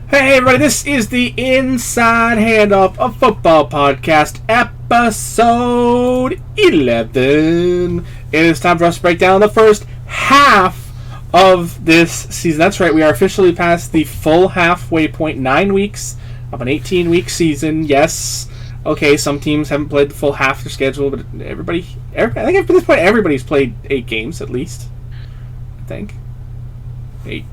Hey everybody, this is the Inside Handoff of Football Podcast, episode 11. It is time for us to break down the first half of this season. That's right, we are officially past the full halfway point, 9 weeks of an 18-week season. Yes, okay, some teams haven't played the full half of their schedule, but everybody I think at this point everybody's played 8 games at least. I think. 8.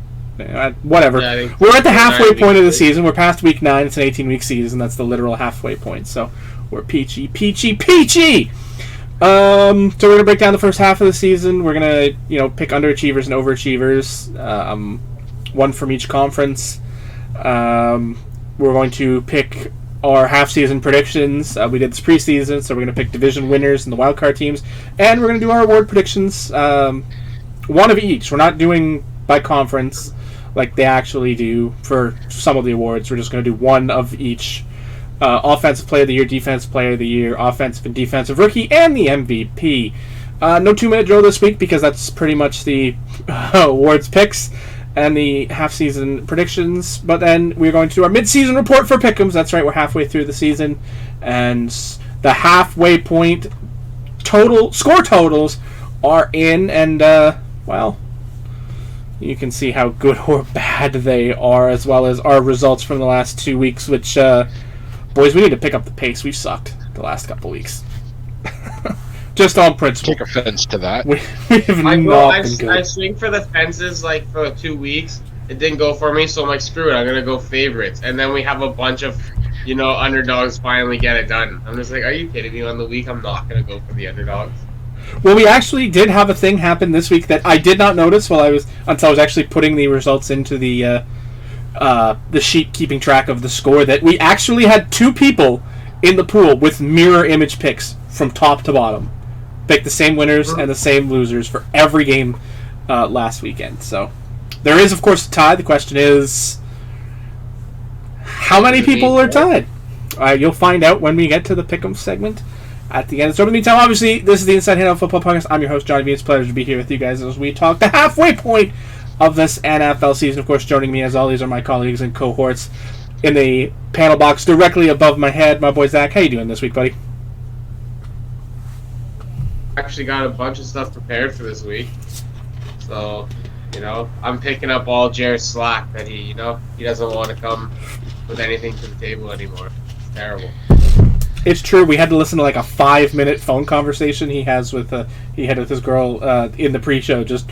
Whatever. Yeah, we're at the halfway point of the season. We're past week 9. It's an 18-week season. That's the literal halfway point. So we're peachy. So we're gonna break down the first half of the season. We're gonna, pick underachievers and overachievers, one from each conference. We're going to pick our half-season predictions. We did this preseason, so we're gonna pick division winners and the wildcard teams, and we're gonna do our award predictions. One of each. We're not doing by conference like they actually do for some of the awards. We're just going to do one of each. Offensive Player of the Year, Defensive Player of the Year, Offensive and Defensive Rookie, and the MVP. No 2-minute drill this week because that's pretty much the awards picks and the half-season predictions. But then we're going to do our mid-season report for pickems. That's right, we're halfway through the season. And the halfway point score totals are in, and, you can see how good or bad they are, as well as our results from the last 2 weeks, which, boys, we need to pick up the pace. We've sucked the last couple weeks. Just on principle. Take offense to that. We have not been good. I swing for the fences, for 2 weeks. It didn't go for me, so I'm like, screw it, I'm going to go favorites. And then we have a bunch of, underdogs finally get it done. I'm just like, are you kidding me? On the week, I'm not going to go for the underdogs. Well, we actually did have a thing happen this week that I did not notice until I was actually putting the results into the sheet keeping track of the score, that we actually had 2 people in the pool with mirror image picks from top to bottom. Picked the same winners and the same losers for every game last weekend. So there is, of course, a tie. The question is, how many people are tied? You'll find out when we get to the pick'em segment at the end. So in the meantime, obviously, this is the Inside Handoff Football Podcast. I'm your host, Johnny B. It's a pleasure to be here with you guys as we talk the halfway point of this NFL season. Of course, joining me as always are my colleagues and cohorts in the panel box directly above my head. My boy Zach, how you doing this week, buddy? Actually got a bunch of stuff prepared for this week. So, I'm picking up all Jared's slack that he doesn't want to come with anything to the table anymore. It's terrible. It's true. We had to listen to like a 5-minute phone conversation he had with his girl in the pre-show. Just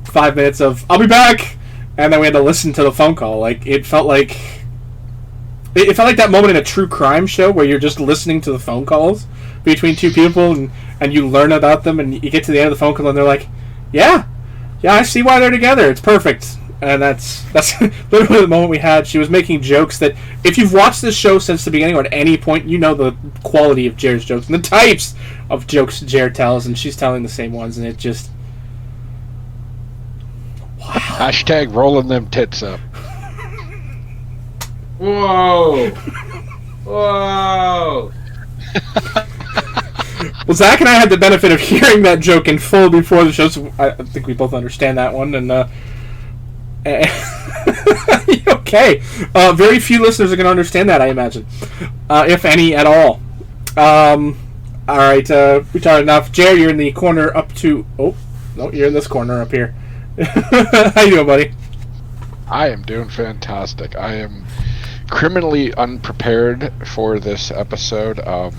5 minutes of "I'll be back," and then we had to listen to the phone call. It felt like that moment in a true crime show where you're just listening to the phone calls between 2 people, and you learn about them, and you get to the end of the phone call, and they're like, "Yeah, I see why they're together. It's perfect." And that's literally the moment we had. She was making jokes that, if you've watched this show since the beginning or at any point, you know the quality of Jared's jokes and the types of jokes Jared tells, and she's telling the same ones, and it just... Wow. Hashtag rolling them tits up. Whoa! Whoa! Well, Zach and I had the benefit of hearing that joke in full before the show, so I think we both understand that one, and... Okay. Very few listeners are going to understand that, I imagine. If any at all. Alright, we talked enough. Jared, you're in the corner up to... Oh, no, you're in this corner up here. How you doing, buddy? I am doing fantastic. I am criminally unprepared for this episode. I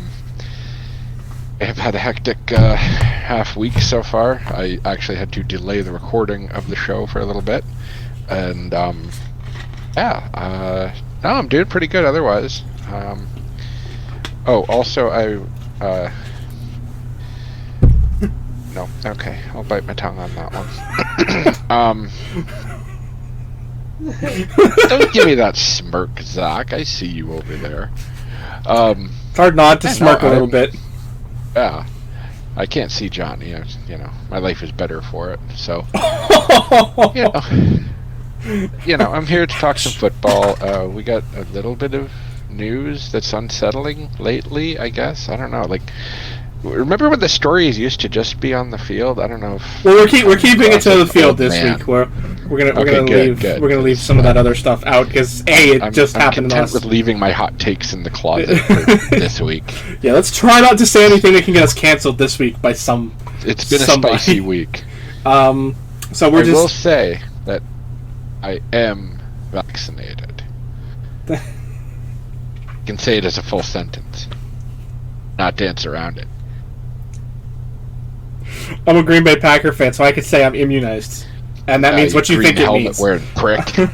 have had a hectic half week so far. I actually had to delay the recording of the show for a little bit. And, no, I'm doing pretty good otherwise. Also, no, okay, I'll bite my tongue on that one. Don't give me that smirk, Zach. I see you over there. It's hard not to smirk a little bit. Yeah. I can't see Johnny. My life is better for it. So, I'm here to talk some football. We got a little bit of news that's unsettling lately, I guess. I don't know. Remember when the stories used to just be on the field? I don't know. Well, we're keeping it to the field this man. week. We're gonna Good, leave some of that other stuff out because it I'm happened in the content last. with leaving my hot takes in the closet for this week. Yeah, let's try not to say anything that can get us canceled this week by some. It's been somebody. a spicy week. So we're I will say that I am vaccinated. I can say it as a full sentence, not dance around it. I'm a Green Bay Packer fan, so I could say I'm immunized, and that means what you think it means. Wearing prick.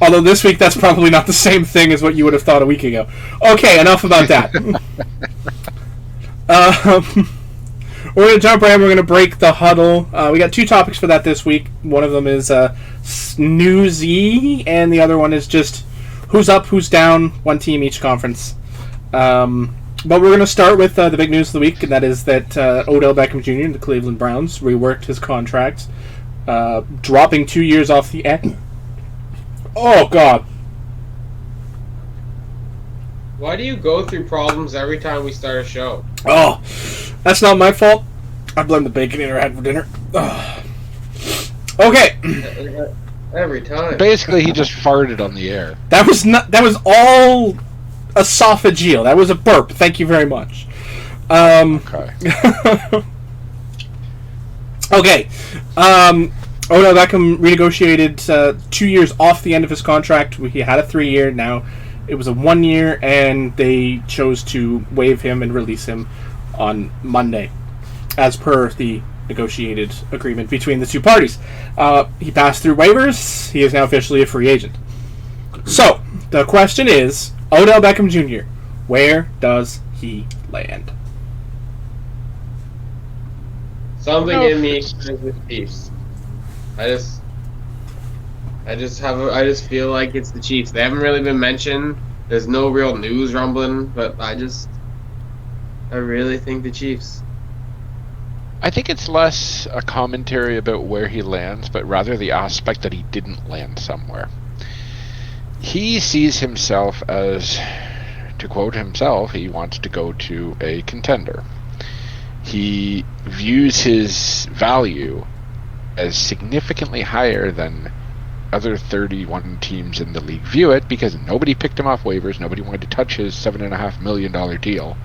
Although this week that's probably not the same thing as what you would have thought a week ago. Okay, enough about that. We're going to jump right in. We're going to break the huddle. We got 2 topics for that this week. One of them is snoozy, and the other one is just who's up, who's down, one team each conference. But we're going to start with the big news of the week, and that is that Odell Beckham Jr. and the Cleveland Browns reworked his contract, dropping 2 years off the end. Oh, God. Why do you go through problems every time we start a show? Oh, that's not my fault. I blame the bacon eater I had for dinner. Ugh. Okay. Every time. Basically, he just farted on the air. That was all esophageal. That was a burp. Thank you very much. Okay. Okay. Odell Beckham renegotiated 2 years off the end of his contract. He had a 3-year. Now it was a 1 year, and they chose to waive him and release him on Monday, as per the negotiated agreement between the two parties. He passed through waivers. He is now officially a free agent. So, the question is, Odell Beckham Jr., where does he land? Something in me is the Chiefs. I just feel like it's the Chiefs. They haven't really been mentioned. There's no real news rumbling, but I really think the Chiefs. I think it's less a commentary about where he lands, but rather the aspect that he didn't land somewhere. He sees himself as, to quote himself, he wants to go to a contender. He views his value as significantly higher than other 31 teams in the league view it, because nobody picked him off waivers. Nobody wanted to touch his $7.5 million deal.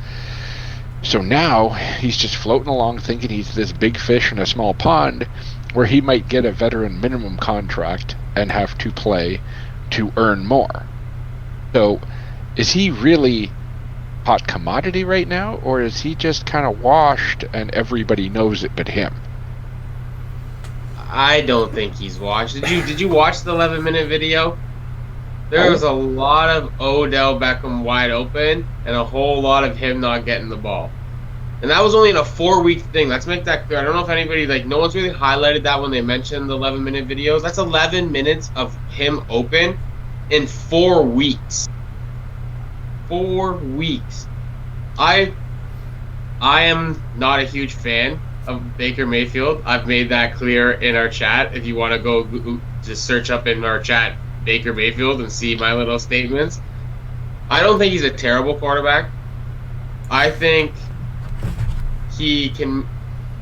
So now he's just floating along thinking he's this big fish in a small pond where he might get a veteran minimum contract and have to play to earn more. So is he really hot commodity right now, or is he just kind of washed and everybody knows it but him? I don't think he's washed. Did you watch the 11-minute video? There was a lot of Odell Beckham wide open and a whole lot of him not getting the ball. And that was only in a 4-week thing. Let's make that clear. I don't know if anybody, no one's really highlighted that when they mentioned the 11-minute videos. That's 11 minutes of him open in 4 weeks. 4 weeks. I am not a huge fan of Baker Mayfield. I've made that clear in our chat. If you want to go just search up in our chat Baker Mayfield and see my little statements. I don't think he's a terrible quarterback. I think he can.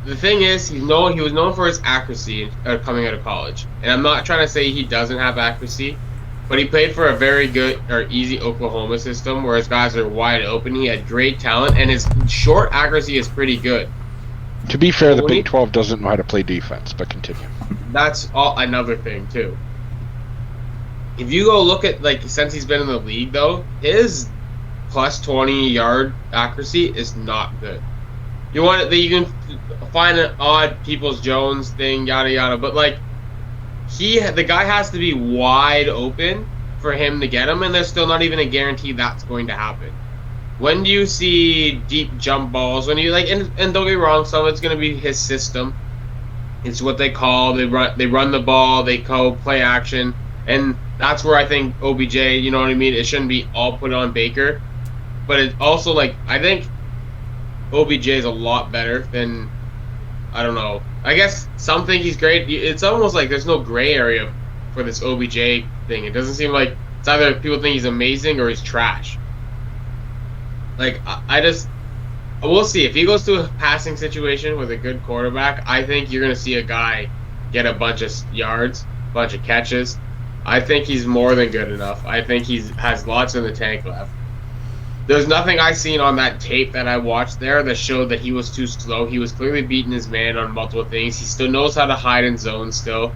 The thing is, he was known for his accuracy coming out of college, and I'm not trying to say he doesn't have accuracy, but he played for a very good or easy Oklahoma system where his guys are wide open. He had great talent, and his short accuracy is pretty good. To be fair, the Big 12 doesn't know how to play defense, but continue. That's another thing too. If you go look at since he's been in the league though, his plus 20-yard accuracy is not good. You can find an odd Peoples Jones thing, yada yada, but the guy has to be wide open for him to get him, and there's still not even a guarantee that's going to happen. When do you see deep jump balls? When you and don't get me wrong, some of it's going to be his system. It's what they call they run the ball, they call play action, and that's where I think OBJ, you know what I mean? It shouldn't be all put on Baker, but it also I think OBJ is a lot better than, I don't know. I guess some think he's great. It's almost like there's no gray area for this OBJ thing. It doesn't seem like it's either people think he's amazing or he's trash. We'll see. If he goes to a passing situation with a good quarterback, I think you're going to see a guy get a bunch of yards, a bunch of catches. I think he's more than good enough. I think he has lots in the tank left. There's nothing I seen on that tape that I watched there that showed that he was too slow. He was clearly beating his man on multiple things. He still knows how to hide in zone still.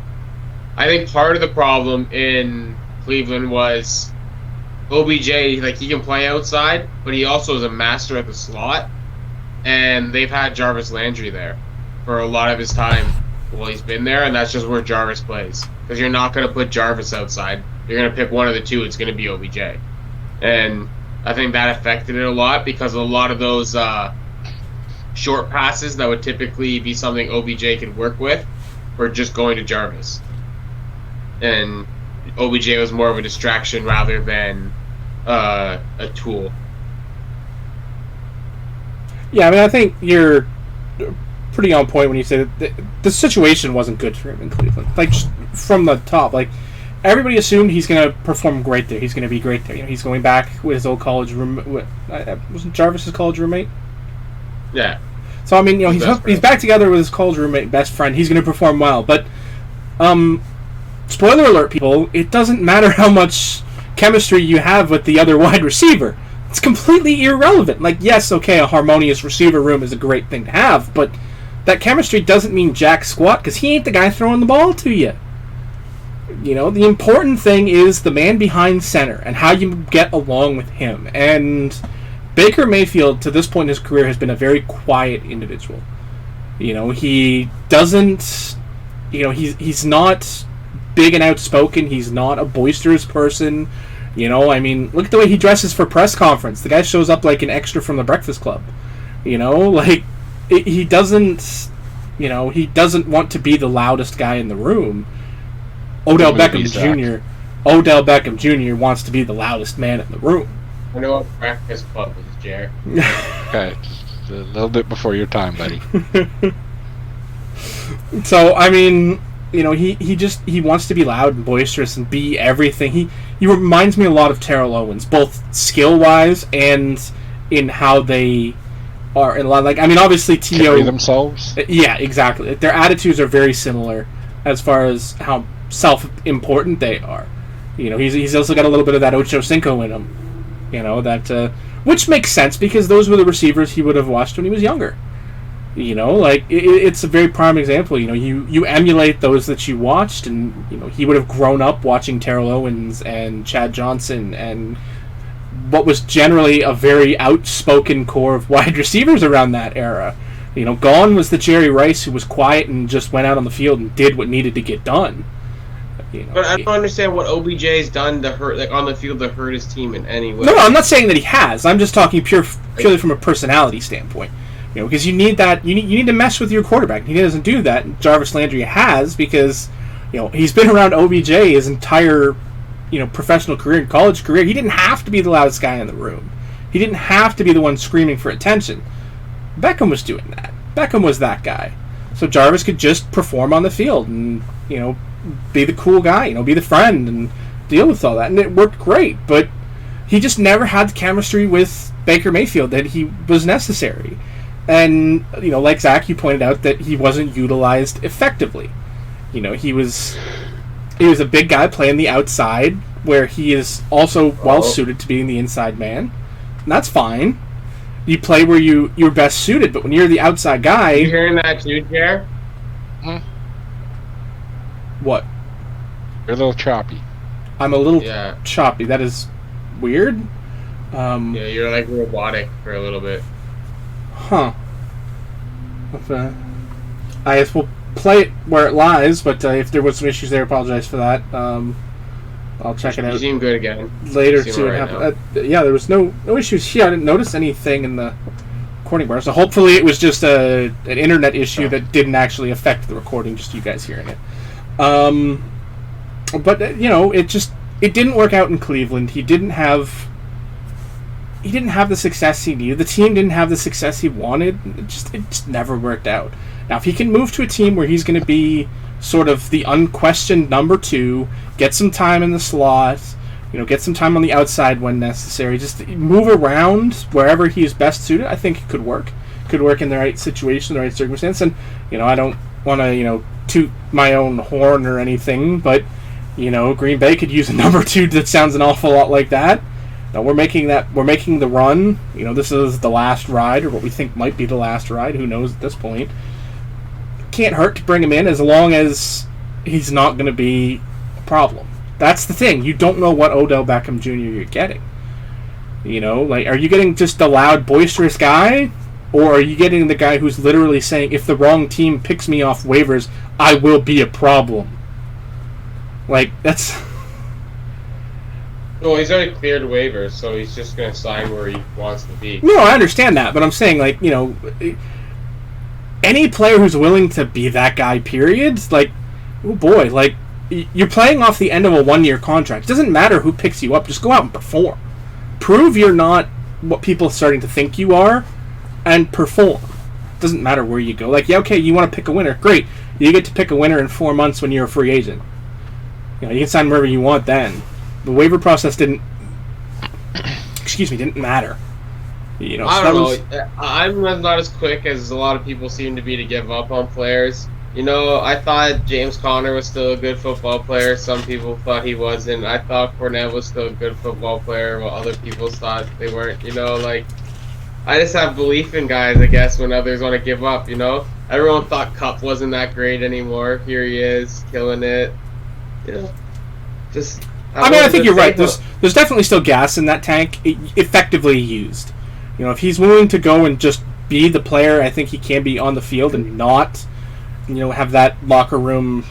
I think part of the problem in Cleveland was OBJ, like, he can play outside, but he also is a master at the slot. And they've had Jarvis Landry there for a lot of his time while he's been there, and that's just where Jarvis plays. Because you're not going to put Jarvis outside. You're going to pick one of the two. It's going to be OBJ. And I think that affected it a lot because a lot of those short passes that would typically be something OBJ could work with were just going to Jarvis. And OBJ was more of a distraction rather than a tool. Yeah, I mean, I think you're pretty on point when you say that the situation wasn't good for him in Cleveland. Like, just from the top, like, everybody assumed he's going to perform great there. He's going to be great there. You know, he's going back with his old college roommate. Wasn't Jarvis his college roommate? Yeah. So, I mean, you know, he's back together with his college roommate, best friend. He's going to perform well. But, spoiler alert, people, it doesn't matter how much chemistry you have with the other wide receiver. It's completely irrelevant. Like, yes, okay, a harmonious receiver room is a great thing to have, but that chemistry doesn't mean jack squat because he ain't the guy throwing the ball to you. You know, the important thing is the man behind center and how you get along with him. And Baker Mayfield, to this point in his career, has been a very quiet individual. You know, he doesn't... You know, he's not big and outspoken. He's not a boisterous person. You know, I mean, look at the way he dresses for press conference. The guy shows up like an extra from the Breakfast Club. You know, like, he doesn't... You know, he doesn't want to be the loudest guy in the room. Odell Beckham Jr. wants to be the loudest man in the room. I know what Breakfast Club is, Jared. Okay, just a little bit before your time, buddy. So, I mean, you know, he wants to be loud and boisterous and be everything. He reminds me a lot of Terrell Owens, both skill-wise and in how they are. In a lot, like, I mean, obviously T.O. Carry themselves? Yeah, exactly. Their attitudes are very similar as far as how self-important they are. You know, he's also got a little bit of that Ocho Cinco in him. You know, that which makes sense because those were the receivers he would have watched when he was younger. You know, like, it's a very prime example. You know, you emulate those that you watched, and, you know, he would have grown up watching Terrell Owens and Chad Johnson and what was generally a very outspoken core of wide receivers around that era. You know, gone was the Jerry Rice who was quiet and just went out on the field and did what needed to get done. You know, but I don't understand what OBJ's done to hurt, like, on the field to hurt his team in any way. No, I'm not saying that he has. I'm just talking purely from a personality standpoint. You know, because you need that. You need to mess with your quarterback. He doesn't do that. And Jarvis Landry has because, you know, he's been around OBJ his entire, you know, professional career and college career. He didn't have to be the loudest guy in the room. He didn't have to be the one screaming for attention. Beckham was doing that. Beckham was that guy. So Jarvis could just perform on the field and, you know, be the cool guy, you know, be the friend and deal with all that. And it worked great, but he just never had the chemistry with Baker Mayfield that he was necessary. And, you know, like Zach, you pointed out that he wasn't utilized effectively. You know, he was a big guy playing the outside where he is also well-suited to being the inside man. And that's fine. You play where you're best suited, but when you're the outside guy... You hearing that too, Jer? What? You're a little choppy. I'm a little choppy. That is weird. Yeah, you're like robotic for a little bit. Huh. I guess we'll play it where it lies, but if there was some issues there, I apologize for that. I'll check it out. You seem good again. Later to see what happened. Yeah, there was no issues here. I didn't notice anything in the recording bar, so hopefully it was just an internet issue that didn't actually affect the recording, just you guys hearing it. But you know, it didn't work out in Cleveland. He didn't have the success he needed. The team didn't have the success he wanted. It just never worked out. Now, if he can move to a team where he's going to be sort of the unquestioned number 2, get some time in the slot, Get some time on the outside when necessary. Just move around wherever he is best suited. I think it could work. Could work in the right situation, the right circumstance. And, I don't want to, toot my own horn or anything, but, Green Bay could use a number 2 that sounds an awful lot like that. Now, we're making the run. This is the last ride, or what we think might be the last ride. Who knows at this point. Can't hurt to bring him in as long as he's not going to be a problem. That's the thing. You don't know what Odell Beckham Jr. you're getting. Are you getting just the loud, boisterous guy? Or are you getting the guy who's literally saying, if the wrong team picks me off waivers, I will be a problem? That's... Well, he's already cleared waivers, so he's just going to sign where he wants to be. No, I understand that, but I'm saying, any player who's willing to be that guy, period, oh boy, you're playing off the end of a 1-year contract. It doesn't matter who picks you up. Just go out and perform. Prove you're not what people are starting to think you are, and perform. It doesn't matter where you go. Okay, you want to pick a winner. Great. You get to pick a winner in 4 months when you're a free agent. You can sign wherever you want then. The waiver process didn't matter. I don't know. I'm not as quick as a lot of people seem to be to give up on players. I thought James Conner was still a good football player. Some people thought he wasn't. I thought Fournette was still a good football player, while other people thought they weren't. I just have belief in guys, I guess, when others want to give up, Everyone thought Kupp wasn't that great anymore. Here he is, killing it. I think you're right. There's definitely still gas in that tank, effectively used. If he's willing to go and just be the player I think he can be on the field and not... have that locker room,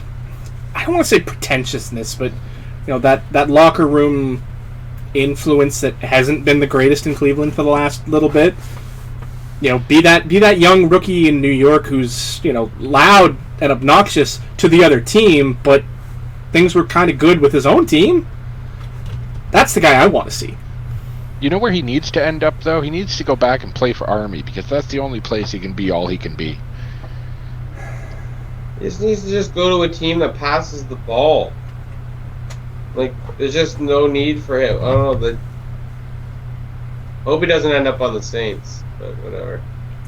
I don't want to say pretentiousness, but, that locker room influence that hasn't been the greatest in Cleveland for the last little bit. Be that young rookie in New York who's, loud and obnoxious to the other team, but things were kind of good with his own team. That's the guy I want to see. You know where he needs to end up, though? He needs to go back and play for Army, because that's the only place he can be all he can be. He just needs to just go to a team that passes the ball. There's just no need for him. I don't know. Hope he doesn't end up on the Saints, but whatever.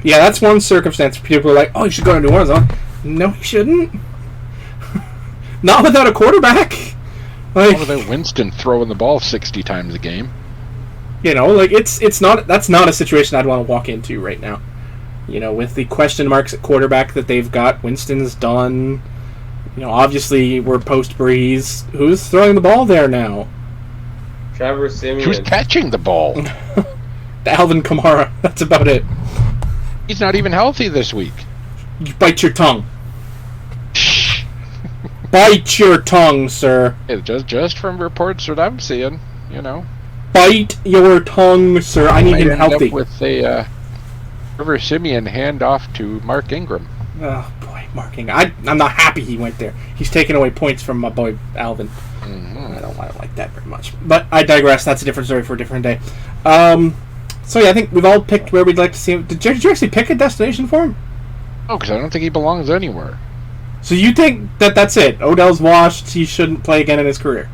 Yeah, that's one circumstance. People are like, oh, you should go to New Orleans. No, he shouldn't. Not without a quarterback. Not without Winston throwing the ball 60 times a game. It's not. That's not a situation I'd want to walk into right now. With the question marks at quarterback that they've got, Winston's done. Obviously we're post-Breeze. Who's throwing the ball there now? Trevor Siemian. Who's catching the ball? Alvin Kamara. That's about it. He's not even healthy this week. You bite your tongue. Bite your tongue, sir. Just from reports that I'm seeing, Bite your tongue, sir. I need him healthy. Up with a Trevor Siemian handoff to Mark Ingram. Oh boy, Mark Ingram. I'm not happy he went there. He's taking away points from my boy Alvin. Mm-hmm. I don't like that very much. But I digress. That's a different story for a different day. So yeah, I think we've all picked where we'd like to see him. Did you actually pick a destination for him? Oh, because I don't think he belongs anywhere. So you think that's it? Odell's washed. He shouldn't play again in his career.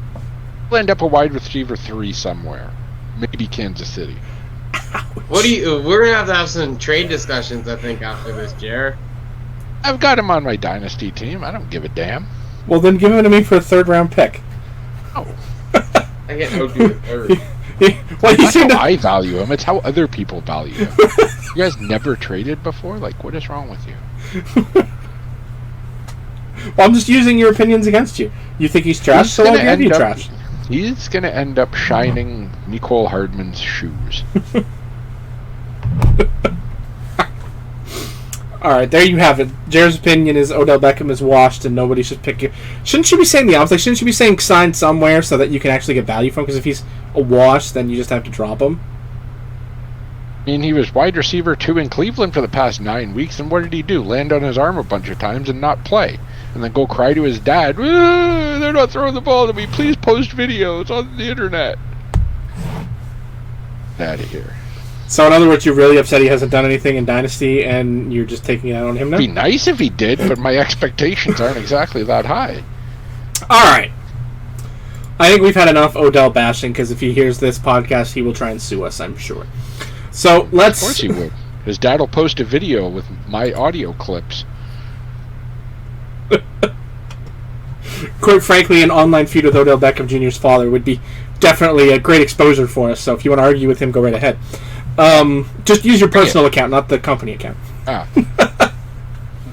He'll end up a wide receiver 3 somewhere. Maybe Kansas City. Ouch. We're gonna have some trade discussions, I think, after this, Jer. I've got him on my dynasty team. I don't give a damn. Well, then give him to me for a 3rd-round pick. Oh. I get no do with 3rd. Well, That's how I value him. It's how other people value him. You guys never traded before? What is wrong with you? Well, I'm just using your opinions against you. You think he's trash, so I'll give you trash. He's going to end up shining Nicole Hardman's shoes. Alright, there you have it. Jared's opinion is Odell Beckham is washed and nobody should pick you. Shouldn't you be saying the opposite? Shouldn't you be saying sign somewhere so that you can actually get value from him? Because if he's a wash, then you just have to drop him. I mean, he was wide receiver 2 in Cleveland for the past 9 weeks, and what did he do? Land on his arm a bunch of times and not play. And then go cry to his dad, they're not throwing the ball to me, please post videos on the internet. Out of here. So in other words, you're really upset he hasn't done anything in Dynasty, and you're just taking it out on him now? It'd be nice if he did, but my expectations aren't exactly that high. Alright. I think we've had enough Odell bashing, because if he hears this podcast, he will try and sue us, I'm sure. So let's... Of course he would. His dad will post a video with my audio clips. Quite frankly, an online feud with Odell Beckham Jr.'s father would be definitely a great exposure for us, so if you want to argue with him, go right ahead. Just use your personal account, not the company account. Ah.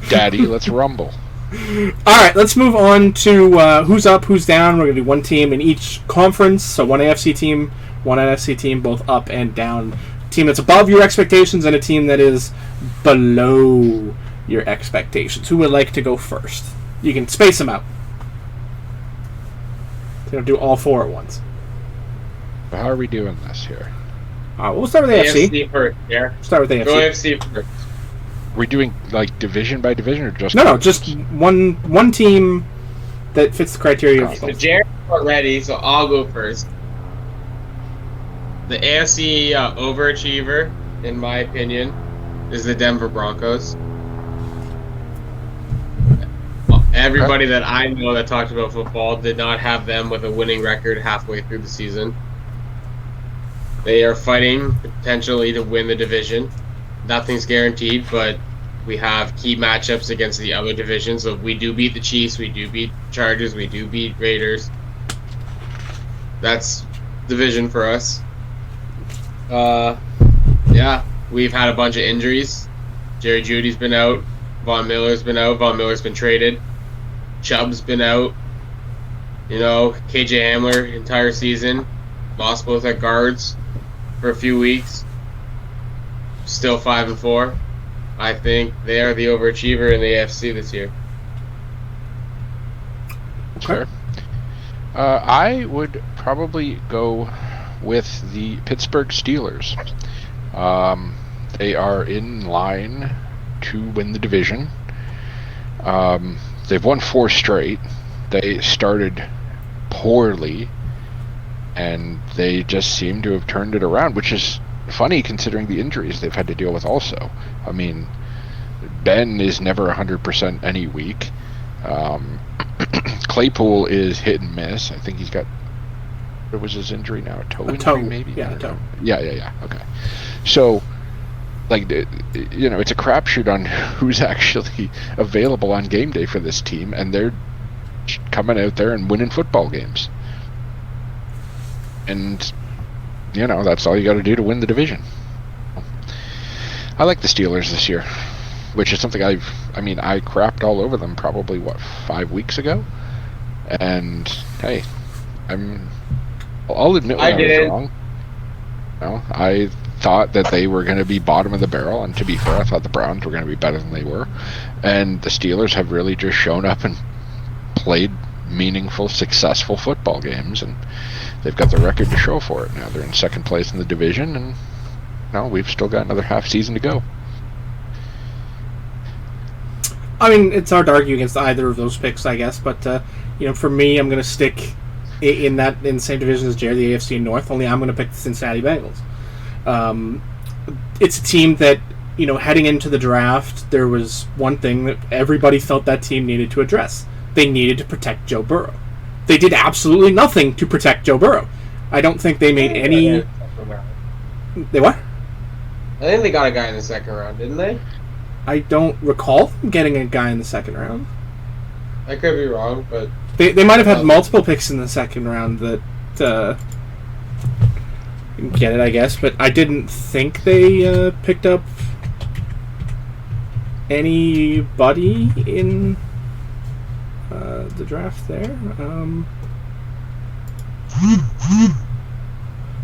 Daddy, let's rumble. Alright, let's move on to who's up, who's down. We're going to do one team in each conference, so one AFC team, one NFC team, both up and down. A team that's above your expectations and a team that is below your expectations. Who would like to go first? You can space them out. So do all four at once. How are we doing this here? We'll start with AFC. AFC first, yeah. Start with AFC. Go AFC first. We're doing like division by division, or just No, just one team that fits the criteria of So both. Jared's already, so I'll go first. The AFC overachiever, in my opinion, is the Denver Broncos. Everybody that I know that talked about football did not have them with a winning record halfway through the season. They are fighting potentially to win the division. Nothing's guaranteed, but we have key matchups against the other divisions. So if we do beat the Chiefs, we do beat Chargers, we do beat Raiders. That's division for us. Yeah, we've had a bunch of injuries. Jerry Jeudy's been out. Von Miller's been out. Von Miller's been traded. Chubb's been out. You know, KJ Hamler entire season. Lost both at guards for a few weeks. Still 5-4. I think they are the overachiever in the AFC this year. Sure. I would probably go with the Pittsburgh Steelers. They are in line to win the division. They've won 4 straight. They started poorly, and they just seem to have turned it around, which is funny considering the injuries they've had to deal with also. I mean, Ben is never 100% any week. Claypool is hit and miss. I think he's got... What was his injury now? A toe injury, maybe? Yeah, a toe. Yeah. Okay. So, like, you know, it's a crapshoot on who's actually available on game day for this team, and they're coming out there and winning football games. And, you know, that's all you got to do to win the division. I like the Steelers this year, which is something I crapped all over them probably, 5 weeks ago? And, hey, I'll admit when I was wrong. No, I thought that they were going to be bottom of the barrel, and to be fair, I thought the Browns were going to be better than they were. And the Steelers have really just shown up and played meaningful, successful football games, and they've got the record to show for it now. They're in second place in the division, and now we've still got another half season to go. I mean, it's hard to argue against either of those picks, I guess, but you know, for me, I'm going to stick in the same division as Jared, the AFC North. Only I'm going to pick the Cincinnati Bengals. It's a team that, you know, heading into the draft, there was one thing that everybody felt that team needed to address. They needed to protect Joe Burrow. They did absolutely nothing to protect Joe Burrow. I don't think they made any... They what? I think they got a guy in the second round, didn't they? I don't recall them getting a guy in the second round. I could be wrong, but... They might have had multiple picks in the second round that get it, I guess, but I didn't think they picked up anybody in the draft there. Let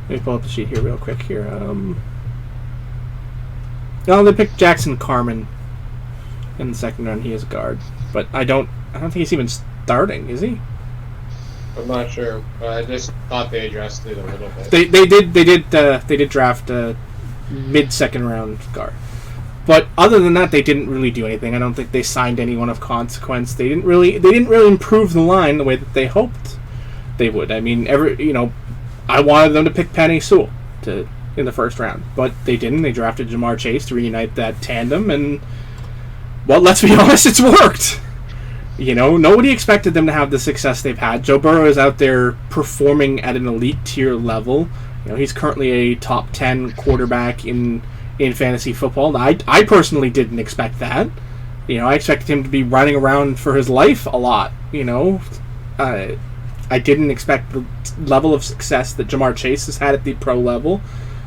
me pull up the sheet here real quick here. No, they picked Jackson Carman in the second round. He is a guard, but I don't think he's even starting, is he? I'm not sure, but I just thought they addressed it a little bit. They did draft a mid-second round guard, but other than that, they didn't really do anything. I don't think they signed anyone of consequence. They didn't really improve the line the way that they hoped they would. I mean, I wanted them to pick Penei Sewell in the first round, but they didn't. They drafted Jamar Chase to reunite that tandem, and well, let's be honest, it's worked. Nobody expected them to have the success they've had. Joe Burrow is out there performing at an elite tier level. He's currently a top 10 quarterback in fantasy football. I personally didn't expect that. I expected him to be running around for his life a lot. I didn't expect the level of success that Jamar Chase has had at the pro level.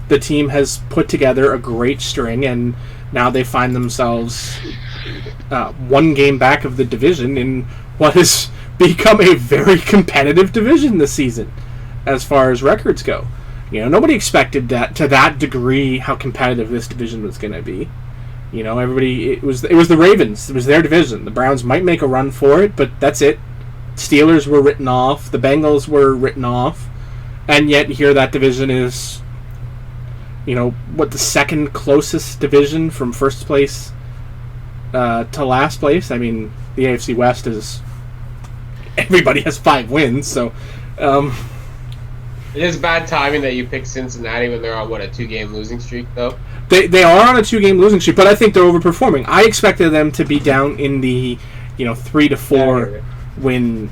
The team has put together a great string, and now they find themselves one game back of the division in what has become a very competitive division this season as far as records go. Nobody expected that to that degree how competitive this division was going to be. Everybody, it was the Ravens. It was their division. The Browns might make a run for it, but that's it. Steelers were written off. The Bengals were written off. And yet here that division is, the second closest division from first place to last place. I mean, the AFC West is, everybody has 5 wins, so... It is bad timing that you picked Cincinnati when they're on, a 2-game losing streak, though? They are on a 2-game losing streak, but I think they're overperforming. I expected them to be down in the 3 to 4 win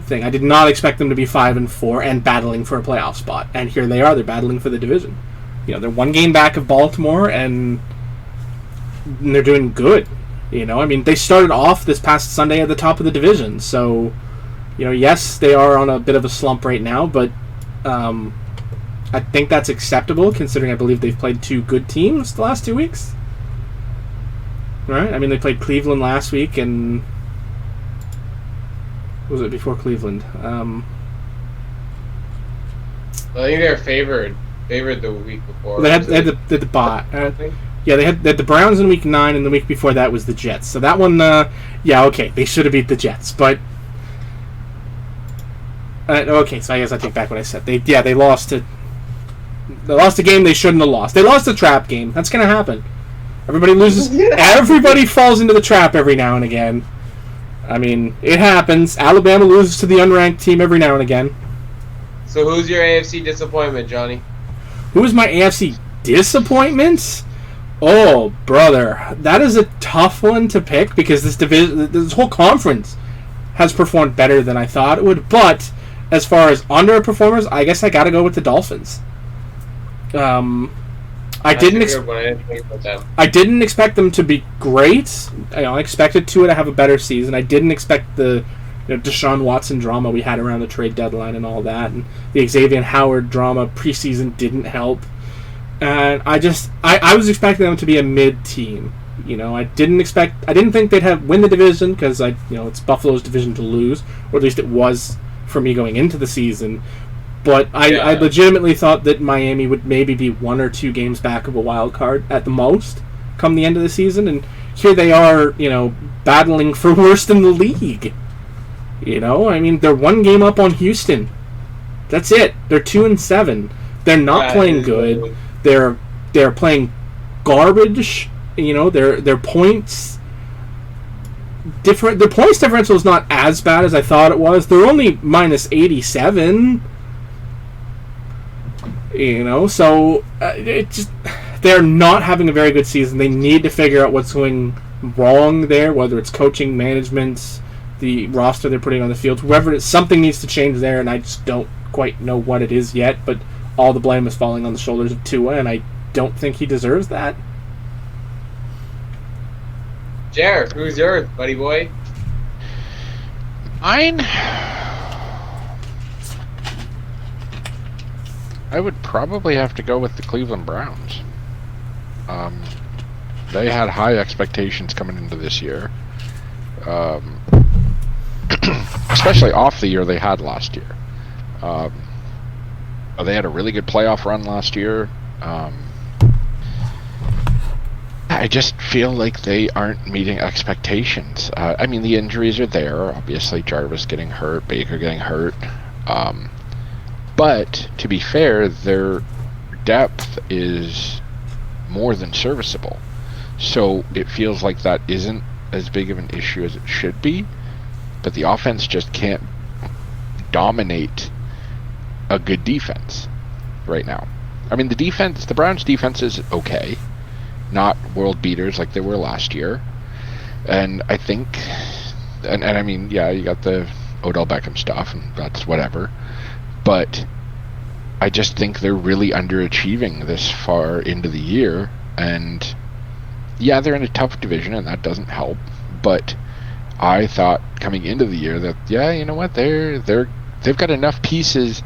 thing. I did not expect them to be 5-4 and battling for a playoff spot. And here they are. They're battling for the division. They're 1 game back of Baltimore, and they're doing good. They started off this past Sunday at the top of the division. So, yes, they are on a bit of a slump right now, but I think that's acceptable, considering I believe they've played 2 good teams the last 2 weeks. Right? They played Cleveland last week, and... What was it before Cleveland? I think they were favored the week before. They had the bye. Yeah, they had the Browns in week 9, and the week before that was the Jets. So that one, okay, they should have beat the Jets, but... okay, so I guess I take back what I said. They lost to... They lost a game they shouldn't have lost. They lost a trap game. That's going to happen. Everybody loses. Everybody falls into the trap every now and again. It happens. Alabama loses to the unranked team every now and again. So who's your AFC disappointment, Johnny? Who is my AFC disappointment? Oh, brother. That is a tough one to pick because this whole conference has performed better than I thought it would. But as far as underperformers, I guess I got to go with the Dolphins. I didn't expect them to be great. I expected Tua to have a better season. I didn't expect the Deshaun Watson drama we had around the trade deadline and all that, and the Xavier Howard drama preseason didn't help. And I was expecting them to be a mid team. I didn't think they'd win the division because it's Buffalo's division to lose, or at least it was for me going into the season. But I legitimately thought that Miami would maybe be 1 or 2 games back of a wild card at the most come the end of the season. And here they are, battling for worst in the league. They're 1 game up on Houston. That's it. They're 2-7. They're not playing good. They're playing garbage. Their points... Their points differential is not as bad as I thought it was. They're only minus 87. So they're not having a very good season. They need to figure out what's going wrong there, whether it's coaching, management, the roster they're putting on the field, whoever it is. Something needs to change there, and I just don't quite know what it is yet, but all the blame is falling on the shoulders of Tua, and I don't think he deserves that. Jared, who's yours, buddy boy? Mine? I would probably have to go with the Cleveland Browns. They had high expectations coming into this year. Especially off the year they had last year. They had a really good playoff run last year. I just feel like they aren't meeting expectations. The injuries are there. Obviously, Jarvis getting hurt, Baker getting hurt. But, to be fair, their depth is more than serviceable. So, it feels like that isn't as big of an issue as it should be. But the offense just can't dominate a good defense right now. The Browns' defense is okay. Not world beaters like they were last year. And I think and I mean, yeah, you got the Odell Beckham stuff, and that's whatever. But I just think they're really underachieving this far into the year, and yeah, they're in a tough division, and that doesn't help. But I thought coming into the year that, yeah, you know what, they've got enough pieces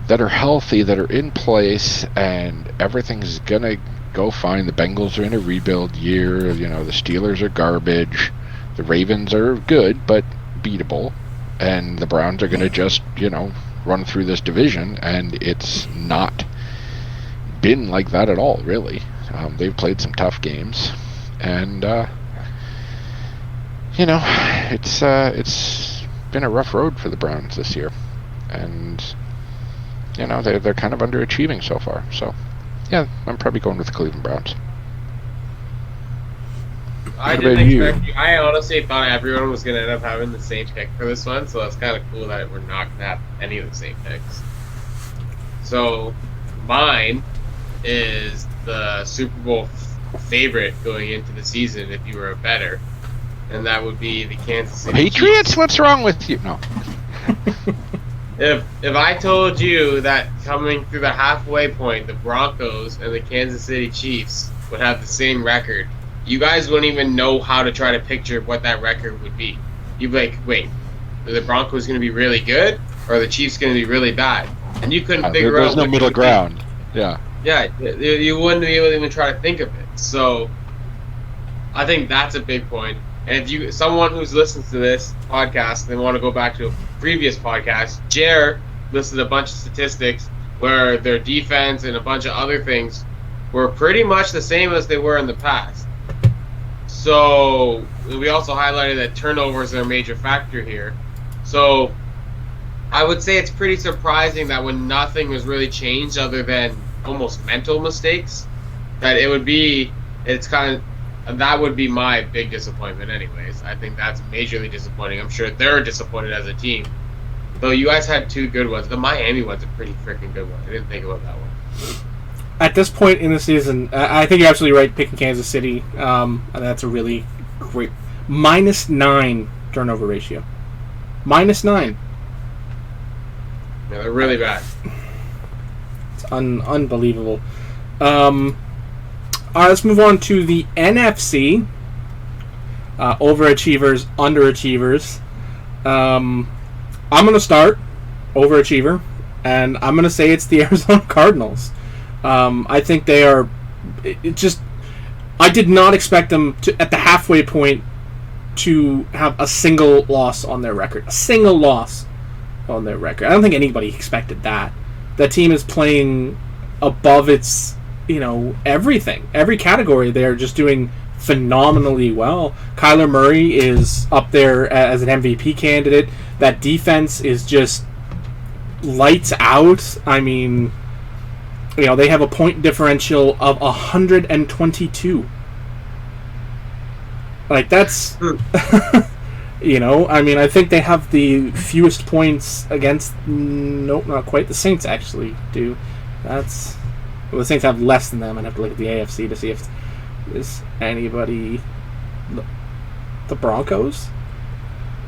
that are healthy, that are in place, and everything's gonna go fine. The Bengals are in a rebuild year. You know, the Steelers are garbage. The Ravens are good but beatable, and the Browns are gonna just, you know, run through this division, and it's not been like that at all, really. They've played some tough games, and you know, it's been a rough road for the Browns this year, and you know, they're kind of underachieving so far. So yeah, I'm probably going with the Cleveland Browns. I didn't expect you. I honestly thought everyone was going to end up having the same pick for this one, so it's kind of cool that we're not going to have any of the same picks. So, mine is the Super Bowl favorite going into the season if you were a bettor, and that would be the Kansas City Patriots? Chiefs. What's wrong with you? No. If I told you that coming through the halfway point, the Broncos and the Kansas City Chiefs would have the same record, you guys wouldn't even know how to try to picture what that record would be. You'd be like, wait, are the Broncos going to be really good, or are the Chiefs going to be really bad? And you couldn't figure out. There's no middle ground. Yeah. Yeah, you wouldn't be able to even try to think of it. So, I think that's a big point. And if someone who's listened to this podcast and want to go back to a previous podcast, Jer listed a bunch of statistics where their defense and a bunch of other things were pretty much the same as they were in the past. So we also highlighted that turnovers are a major factor here. So I would say it's pretty surprising that when nothing was really changed other than almost mental mistakes, that that would be my big disappointment anyways. I think that's majorly disappointing. I'm sure they're disappointed as a team. Though you guys had two good ones. The Miami one's a pretty freaking good one. I didn't think about that one. At this point in the season, I think you're absolutely right picking Kansas City. And that's a really great... -9 turnover ratio. -9. Yeah, they're really bad. It's unbelievable. All right, let's move on to the NFC. Overachievers, underachievers. I'm going to start overachiever, and I'm going to say it's the Arizona Cardinals. I think they are... I did not expect them to, at the halfway point, to have a single loss on their record. A single loss on their record. I don't think anybody expected that. The team is playing above its... everything. Every category, they're just doing phenomenally well. Kyler Murray is up there as an MVP candidate. That defense is just lights out. I mean, they have a point differential of 122. Like, that's... I think they have the fewest points against... Nope, not quite. The Saints actually do. That's... Well, the Saints have less than them. I'd have to look at the AFC to see if there's anybody... The Broncos?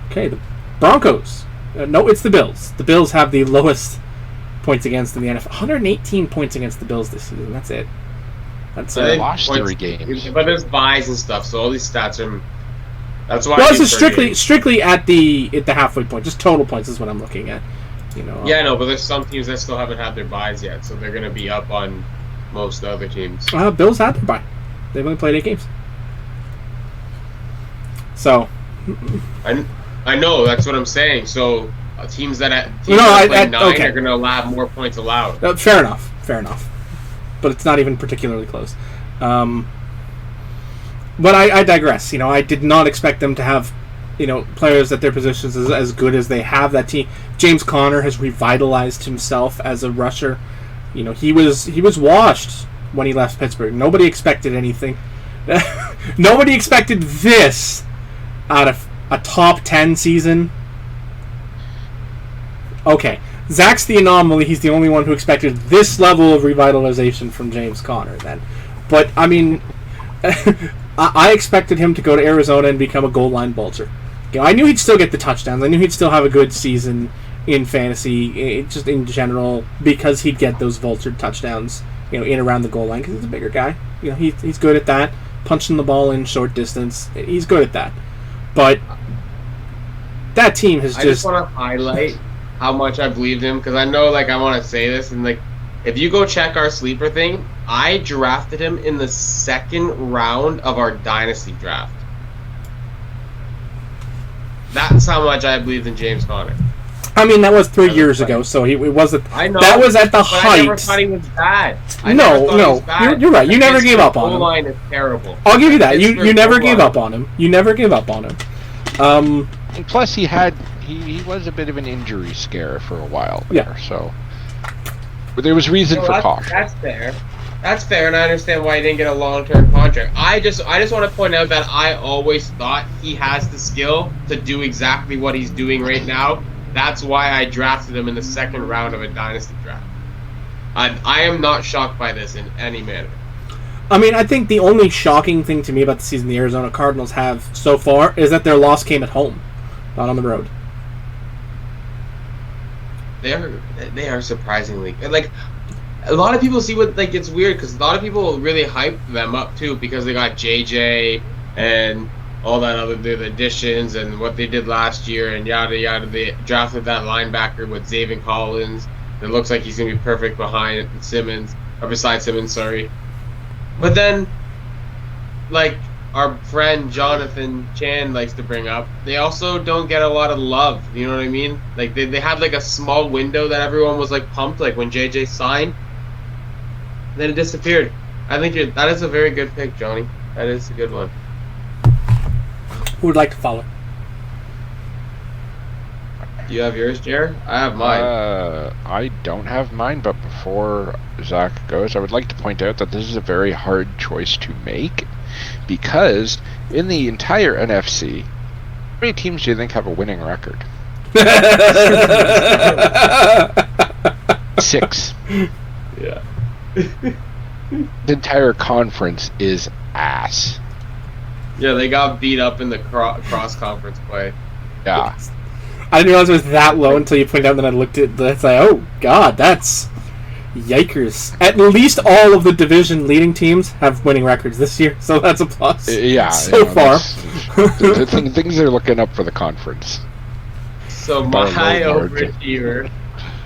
Okay, the Broncos. No, it's the Bills. The Bills have the lowest points against in the NFL. 118 points against the Bills this season. That's it. That's lost 3 games. But there's buys and stuff, so all these stats are... That's why. Well, this is strictly at the halfway point. Just total points is what I'm looking at. Yeah, I know, but there's some teams that still haven't had their buys yet, so they're going to be up on most other teams. Bills had their bye. They've only played 8 games. So. I know, that's what I'm saying. So teams that play 9 are going to allow more points allowed. Fair enough. But it's not even particularly close. But I digress. I did not expect them to have, players at their positions as good as they have. That team. James Conner has revitalized himself as a rusher. He was washed when he left Pittsburgh. Nobody expected anything. Nobody expected this out of a top 10 season. Okay, Zach's the anomaly. He's the only one who expected this level of revitalization from James Conner then. But, I mean... I expected him to go to Arizona and become a goal line vulture. I knew he'd still get the touchdowns. I knew he'd still have a good season in fantasy, just in general, because he'd get those vultured touchdowns, in around the goal line, because he's a bigger guy. He's good at that, punching the ball in short distance. He's good at that. But that team has I just want to highlight how much I believed him, because I know, I want to say this, and, if you go check our sleeper thing, I drafted him in the second round of our dynasty draft. That's how much I believed in James Conner. I mean, that was 3 years ago, so it wasn't. I know. That was at the but height. I never thought he was bad. You're right. You never gave up on him. Line is terrible. I'll give you that. You never gave up on him. You never gave up on him. And plus, he was a bit of an injury scare for a while there, so there was reason for caution. That's fair. That's fair, and I understand why he didn't get a long-term contract. I just want to point out that I always thought he has the skill to do exactly what he's doing right now. That's why I drafted him in the second round of a dynasty draft. I am not shocked by this in any manner. I mean, I think the only shocking thing to me about the season the Arizona Cardinals have so far is that their loss came at home, not on the road. They are surprisingly a lot of people see what it's weird because a lot of people really hype them up too because they got JJ and all that other additions and what they did last year and yada yada. They drafted that linebacker with Zaven Collins. It looks like he's gonna be perfect behind Simmons or beside Simmons. Sorry, but then our friend Jonathan Chan likes to bring up, they also don't get a lot of love. You know what I mean? They had a small window that everyone was pumped when JJ signed. Then it disappeared. I think that is a very good pick, Johnny. That is a good one. Who would like to follow? Do you have yours, Jer? I have mine. I don't have mine, but before Zach goes, I would like to point out that this is a very hard choice to make because in the entire NFC, how many teams do you think have a winning record? 6. Yeah. The entire conference is ass. Yeah, they got beat up in the cross-conference play. Yeah. I didn't realize it was that low until you pointed out, and then I looked at it. It's oh, God, that's yikers. At least all of the division leading teams have winning records this year, so that's a plus. Yeah. So far. Things are looking up for the conference. So my overachiever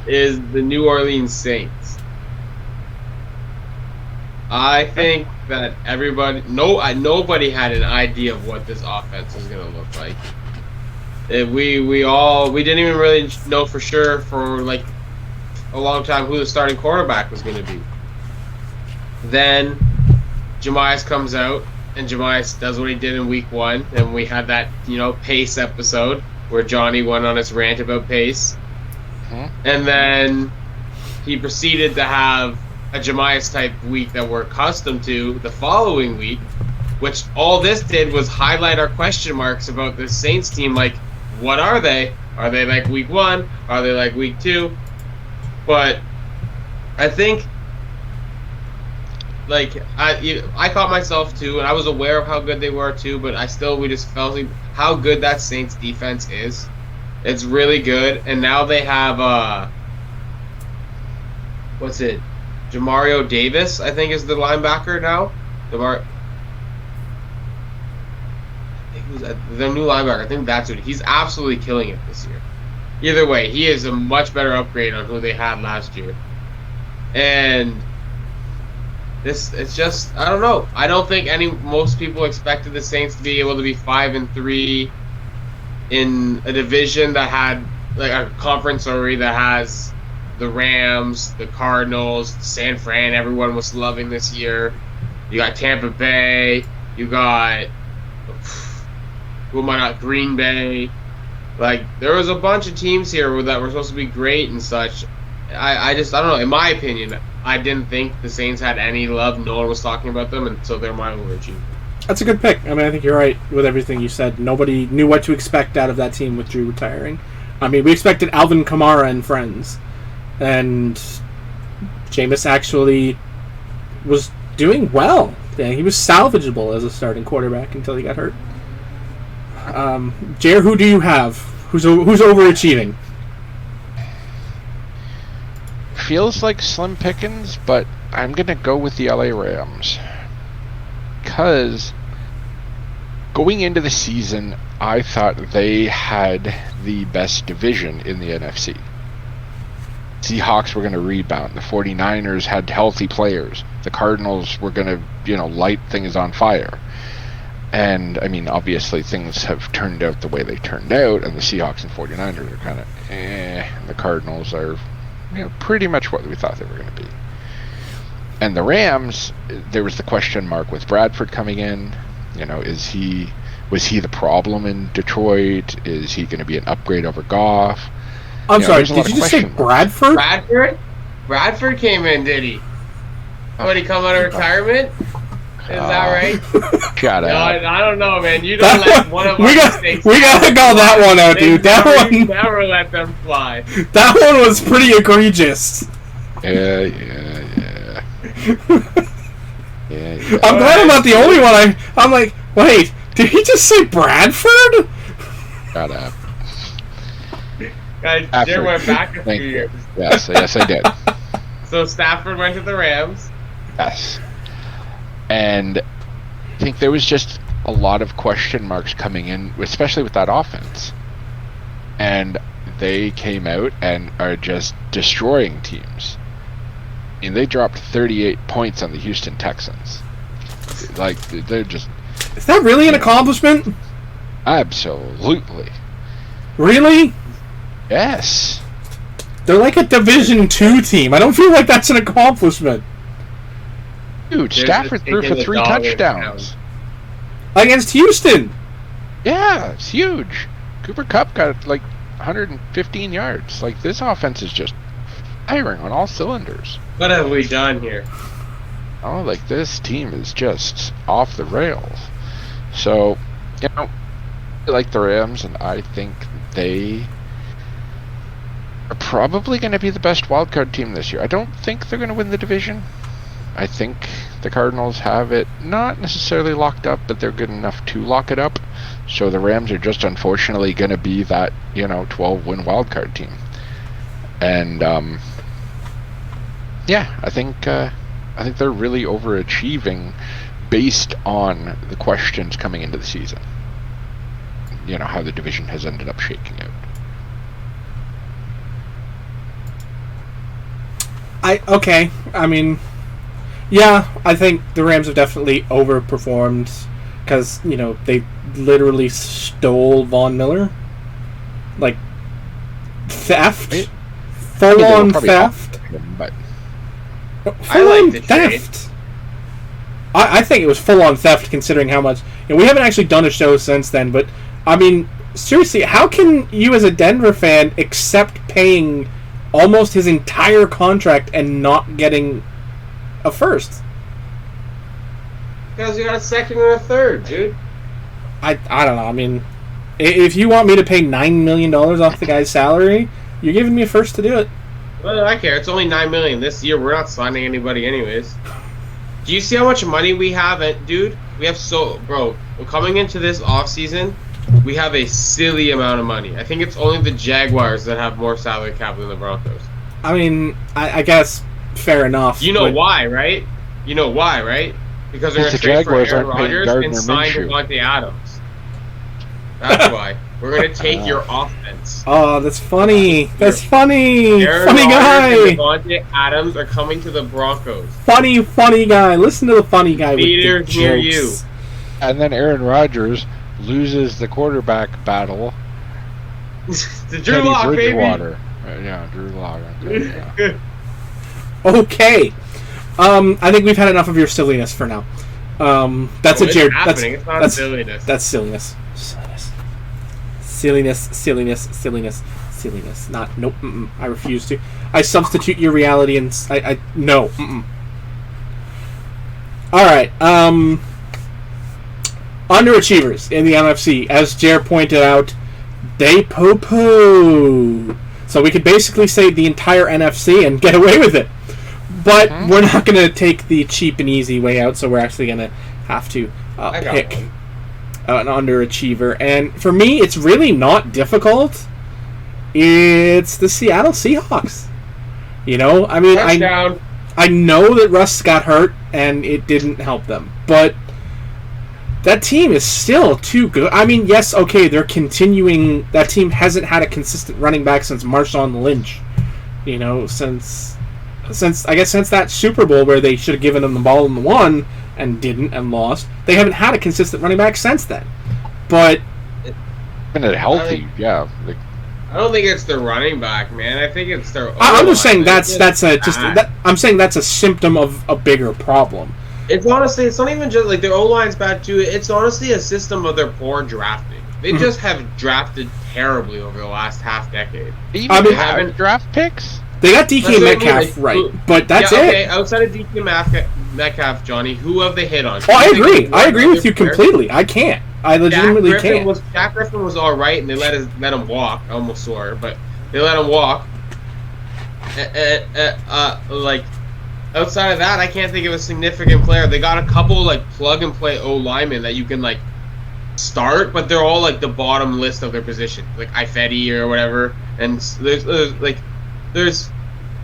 is the New Orleans Saints. I think that nobody had an idea of what this offense was going to look like. We didn't even really know for sure for a long time who the starting quarterback was going to be. Then Jamias comes out and Jamias does what he did in week 1, and we had that Pace episode where Johnny went on his rant about Pace, and then he proceeded to have a Jamias type week that we're accustomed to the following week, which all this did was highlight our question marks about this Saints team. What are they? Are they like week 1? Are they like week 2? But I think I caught myself too, and I was aware of how good they were too, but we just felt how good that Saints defense is. It's really good, and now they have what's it? Jamario Davis, I think, is the linebacker now. I think it was their new linebacker. I think that's it. He's absolutely killing it this year. Either way, he is a much better upgrade on who they had last year. And it's just, I don't know. I don't think most people expected the Saints to be able to be 5-3 in a division that had a conference that has the Rams, the Cardinals, San Fran, everyone was loving this year. You got Tampa Bay, you got Green Bay. There was a bunch of teams here that were supposed to be great and such. I don't know. In my opinion, I didn't think the Saints had any love. No one was talking about them, and so they're my overachiever. That's a good pick. I mean, I think you're right with everything you said. Nobody knew what to expect out of that team with Drew retiring. I mean, we expected Alvin Kamara and friends. And Jameis actually was doing well. Yeah, he was salvageable as a starting quarterback until he got hurt. Jer, who do you have? Who's overachieving? Feels like slim pickings, but I'm going to go with the LA Rams. Because going into the season, I thought they had the best division in the NFC. Seahawks were going to rebound. The 49ers had healthy players. The Cardinals were going to, light things on fire. And, I mean, obviously things have turned out the way they turned out, and the Seahawks and 49ers are kind of and the Cardinals are, pretty much what we thought they were going to be. And the Rams, there was the question mark with Bradford coming in. Was he the problem in Detroit? Is he going to be an upgrade over Goff? I'm sorry, did you just say Bradford? Bradford came in, did he? What, he come out of retirement? Is that right? Shut up. I don't know, man. You don't let one of our mistakes. We gotta call that one out, dude. You never let them fly. That one was pretty egregious. Yeah. I'm glad I'm not the only one. I'm like, wait, did he just say Bradford? Shut up. Guys, Jer went back a few years. Yes, I did. So Stafford went to the Rams. Yes. And I think there was just a lot of question marks coming in, especially with that offense. And they came out and are just destroying teams. I mean, they dropped 38 points on the Houston Texans. Like, they're just... Is that really an accomplishment? Absolutely. Really? Yes. They're like a Division II team. I don't feel like that's an accomplishment. Dude, Stafford threw for 3 touchdowns. Against Houston. Yeah, it's huge. Cooper Kupp got like 115 yards. Like, this offense is just firing on all cylinders. What have we done here? Oh, like, this team is just off the rails. So, I like the Rams, and I think they are probably going to be the best wildcard team this year. I don't think they're going to win the division. I think the Cardinals have it not necessarily locked up, but they're good enough to lock it up. So the Rams are just unfortunately going to be that, 12-win wildcard team. And, I think they're really overachieving based on the questions coming into the season. How the division has ended up shaking out. I think the Rams have definitely overperformed because, they literally stole Von Miller. Like, theft. Full-on theft. But full-on theft. I think it was full-on theft considering how much... we haven't actually done a show since then, but, I mean, seriously, how can you as a Denver fan accept paying almost his entire contract and not getting a first? Because you got a second and a third, dude. I don't know. I mean, if you want me to pay $9 million off the guy's salary, you're giving me a first to do it. Well, I care. It's only $9 million this year. We're not signing anybody anyways. Do you see how much money we have, dude? We have bro. Coming into this off season, we have a silly amount of money. I think it's only the Jaguars that have more salary cap than the Broncos. I mean, I guess fair enough. You know why, right? Because they're going to trade for Aaron Rodgers and sign Devontae Adams. That's why. We're going to take your offense. Oh, that's funny. That's funny. Aaron funny guy. And Devontae Adams are coming to the Broncos. Funny guy. Listen to the funny guy with the jokes. Near you. And then Aaron Rodgers loses the quarterback battle. To Drew Lock, baby. Yeah, Drew Lock. Yeah. Okay. I think we've had enough of your silliness for now. That's a Jared. It's not silliness. That's silliness. Silliness. Not. Nope. I refuse to. I substitute your reality and no. All right. Underachievers in the NFC, as Jared pointed out, they poo-poo. So we could basically say the entire NFC and get away with it. But we're not going to take the cheap and easy way out, so we're actually going to have to pick. an underachiever. And for me, it's really not difficult. It's the Seattle Seahawks. You know, I mean, I know that Russ got hurt and it didn't help them, but that team is still too good. I mean, yes, okay, they're continuing. That team hasn't had a consistent running back since Marshawn Lynch. You know, since that Super Bowl where they should have given them the ball and won and didn't and lost. They haven't had a consistent running back since then. But been a healthy, yeah. I don't think it's the running back, man. I think it's their. I'm just saying I'm saying that's a symptom of a bigger problem. It's honestly, it's not even just like their O-line's bad too. It's honestly a system of their poor drafting. They just have drafted terribly over the last half decade. They even haven't draft picks. They got DK Metcalf, right? But that's it. Okay, outside of DK Metcalf, Johnny, who have they hit on? Oh, I agree. I agree with you completely. I can't. I legitimately can't. Jack Griffin was all right, and they let him walk. I almost swore, but they let him walk. Like outside of that, I can't think of a significant player. They got a couple like plug and play O linemen that you can like start, but they're all like the bottom list of their position, like Ifedi or whatever. And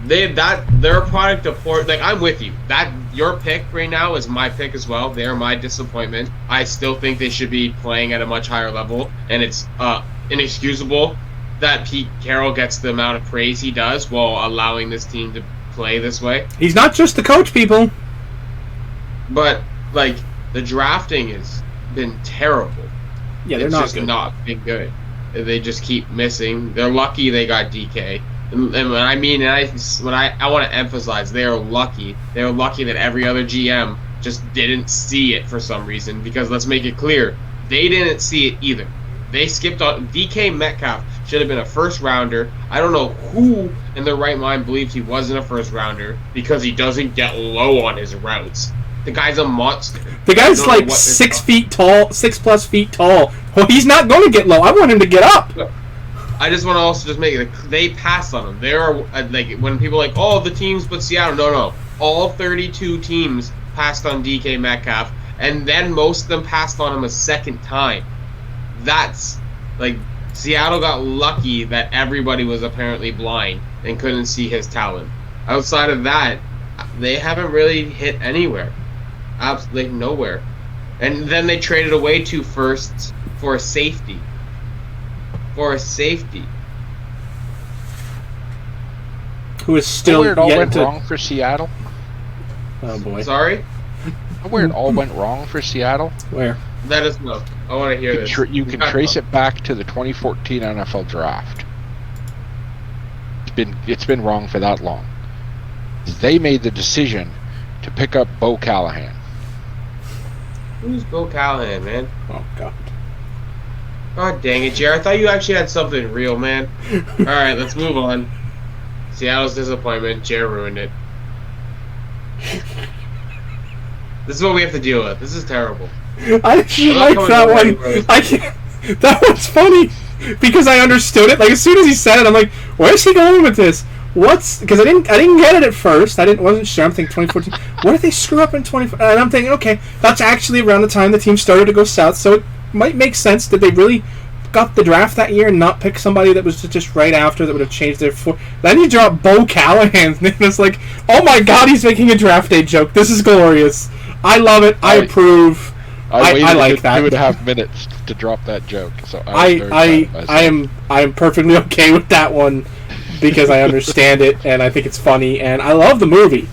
they're a product of poor. Like I'm with you. That your pick right now is my pick as well. They're my disappointment. I still think they should be playing at a much higher level, and it's inexcusable that Pete Carroll gets the amount of praise he does while allowing this team to play this way. He's not just the coach, people. But like the drafting has been terrible. Yeah, they're not good. Not been good. They just keep missing. They're lucky they got DK. And when I want to emphasize, they are lucky. They're lucky that every other GM just didn't see it for some reason. Because let's make it clear, they didn't see it either. They skipped on DK Metcalf. Should have been a first rounder. I don't know who in their right mind believes he wasn't a first rounder because he doesn't get low on his routes. The guy's a monster. The guy's like 6 feet tall, 6+ feet tall. Well, he's not going to get low. I want him to get up. I just want to also just make it. They passed on him. There are like when people are like, oh, the teams but Seattle. No. All 32 teams passed on DK Metcalf, and then most of them passed on him a second time. That's like Seattle got lucky that everybody was apparently blind and couldn't see his talent. Outside of that, they haven't really hit anywhere. Absolutely nowhere. And then they traded away 2 firsts for a safety. Who is still where it all went wrong for Seattle? Oh boy. Sorry? Where it all went wrong for Seattle? Where? Let us know. I want to hear this. You can trace it back to the 2014 NFL Draft. It's been wrong for that long. They made the decision to pick up Bo Callahan. Who's Bo Callahan, man? Oh God. God dang it, Jared. I thought you actually had something real, man. Alright, let's move on. Seattle's disappointment. Jared ruined it. This is what we have to deal with. This is terrible. I actually like that one. That one's funny because I understood it. Like as soon as he said it, I'm like, "Where's he going with this? Because I didn't get it at first. Wasn't sure. I'm thinking 2014. What did they screw up in 2014? And I'm thinking, okay, that's actually around the time the team started to go south. So it might make sense that they really got the draft that year and not pick somebody that was just right after that would have changed their form. Then you drop Bo Callahan's name. It's like, oh my God, he's making a draft day joke. This is glorious. I love it. I approve. I like that. 2.5 minutes to drop that joke. So I am perfectly okay with that one because I understand it and I think it's funny and I love the movie.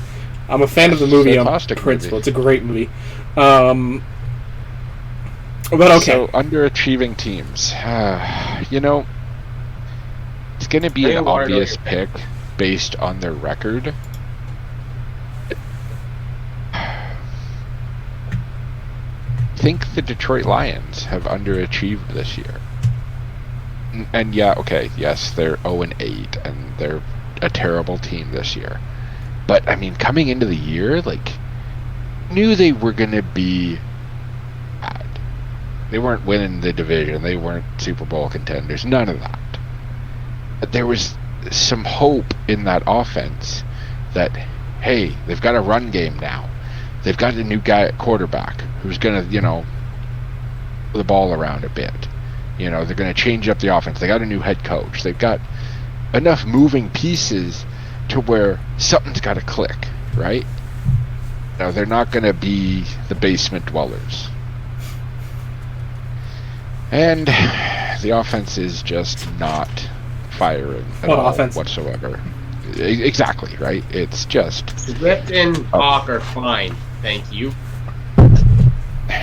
I'm a fan of the movie on principle. It's a great movie. But okay. So underachieving teams. It's going to be an obvious pick based on their record. I think the Detroit Lions have underachieved this year. And yes, they're 0-8 and they're a terrible team this year. But I mean, coming into the year, knew they were going to be bad. They weren't winning the division. They weren't Super Bowl contenders. None of that. But there was some hope in that offense that, hey, they've got a run game now. They've got a new guy at quarterback who's going to, the ball around a bit. You know, they're going to change up the offense. They got a new head coach. They've got enough moving pieces to where something's got to click, right? No, they're not going to be the basement dwellers. And the offense is just not firing at all whatsoever. Exactly, right? It's just... Swift and Hawk are fine, thank you.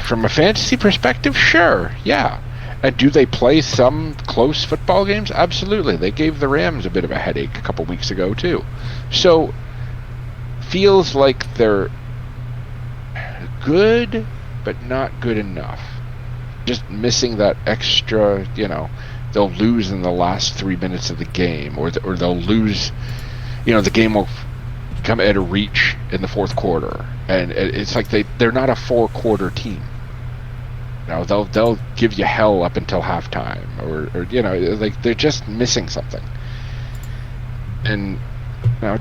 From a fantasy perspective, sure, yeah. And do they play some close football games? Absolutely. They gave the Rams a bit of a headache a couple weeks ago, too. So, feels like they're good, but not good enough. Just missing that extra, they'll lose in the last 3 minutes of the game, or they'll lose, the game will come at a reach in the fourth quarter. And it's like they're not a 4-quarter team. They'll give you hell up until halftime, or like they're just missing something. And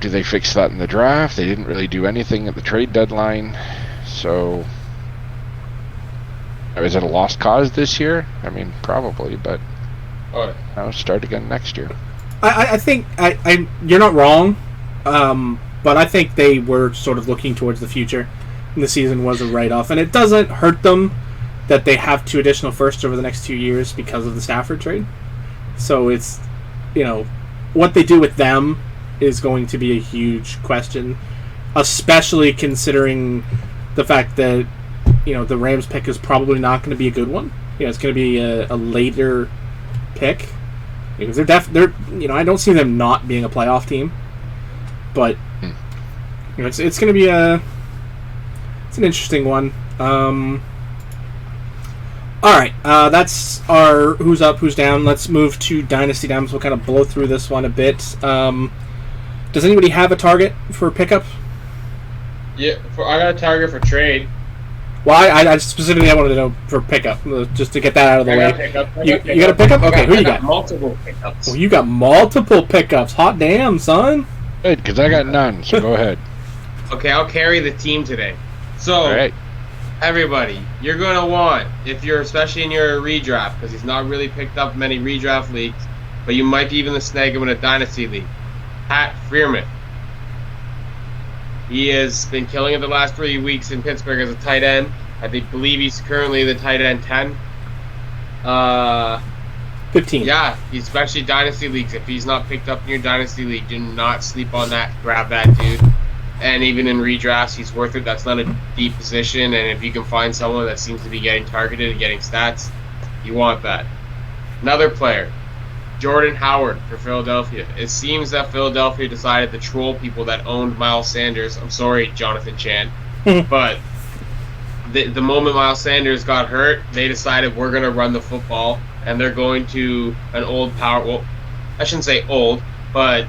do they fix that in the draft? They didn't really do anything at the trade deadline, so is it a lost cause this year? I mean, probably, but start again next year. I think you're not wrong, but I think they were sort of looking towards the future, and the season was a write-off, and it doesn't hurt them that they have 2 additional firsts over the next 2 years because of the Stafford trade. So it's, what they do with them is going to be a huge question, especially considering the fact that, the Rams pick is probably not going to be a good one. It's going to be a later pick. Because they're I don't see them not being a playoff team. But, it's going to be it's an interesting one. Alright, that's our who's up, who's down. Let's move to Dynasty Dams. We'll kind of blow through this one a bit. Does anybody have a target for pickup? Yeah, I got a target for trade. Well, I specifically wanted to know for pickup, just to get that out of the way. You got a pickup? Okay, who you got? Multiple pickups. Well, you got multiple pickups. Hot damn, son. Good, because I got none, so go ahead. Okay, I'll carry the team today. So, all right. Everybody, you're going to want, if you're especially in your redraft, because he's not really picked up many redraft leagues, but you might be even to snag him in a dynasty league. Pat Freiermuth. He has been killing it the last 3 weeks in Pittsburgh as a tight end. I believe he's currently the tight end 10. 15. Yeah, especially dynasty leagues. If he's not picked up in your dynasty league, do not sleep on that. Grab that dude. And even in redrafts, he's worth it. That's not a deep position, and if you can find someone that seems to be getting targeted and getting stats, you want that. Another player, Jordan Howard for Philadelphia. It seems that Philadelphia decided to troll people that owned Miles Sanders. I'm sorry, Jonathan Chan, but the moment Miles Sanders got hurt, they decided we're going to run the football, and they're going to an old power. Well, I shouldn't say old, but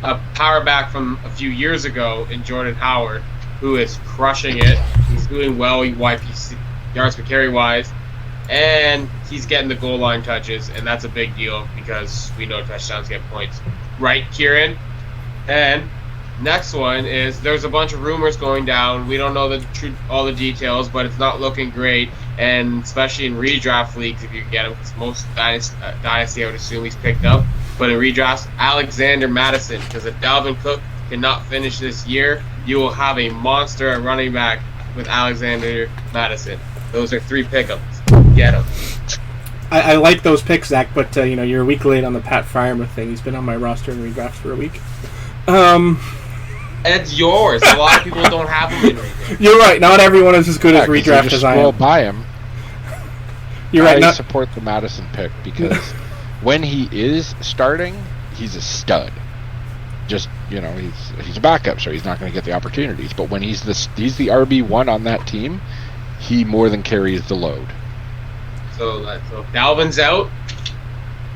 a power back from a few years ago in Jordan Howard, who is crushing it. He's doing well YPC, yards per carry wise, and he's getting the goal line touches, and that's a big deal because we know touchdowns get points. Right, Kieran? And next one is there's a bunch of rumors going down. We don't know all the details, but it's not looking great, and especially in redraft leagues if you get him, because most dynasty I would assume he's picked up. But in redrafts, Alexander Madison, because if Dalvin Cook cannot finish this year, you will have a monster at running back with Alexander Madison. Those are 3 pickups. Get them. I like those picks, Zach, but you're a week late on the Pat Freiermuth thing. He's been on my roster in redrafts for a week. It's yours. A lot of people don't have him in redraft. You're right. Not everyone is as good as redraft as I am. Scroll by him. You're right. I support the Madison pick because when he is starting, he's a stud. Just he's a backup, so he's not going to get the opportunities. But when he's the RB1 on that team, he more than carries the load. So Dalvin's out.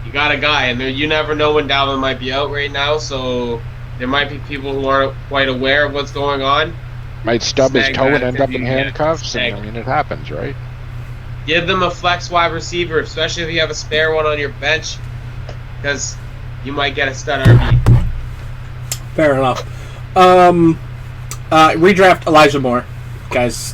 You got a guy, and you never know when Dalvin might be out right now. So there might be people who aren't quite aware of what's going on. Might stub his toe and end up in handcuffs. And, it happens, right? Give them a flex wide receiver, especially if you have a spare one on your bench, because you might get a stud RB. Fair enough. Redraft Elijah Moore. Guys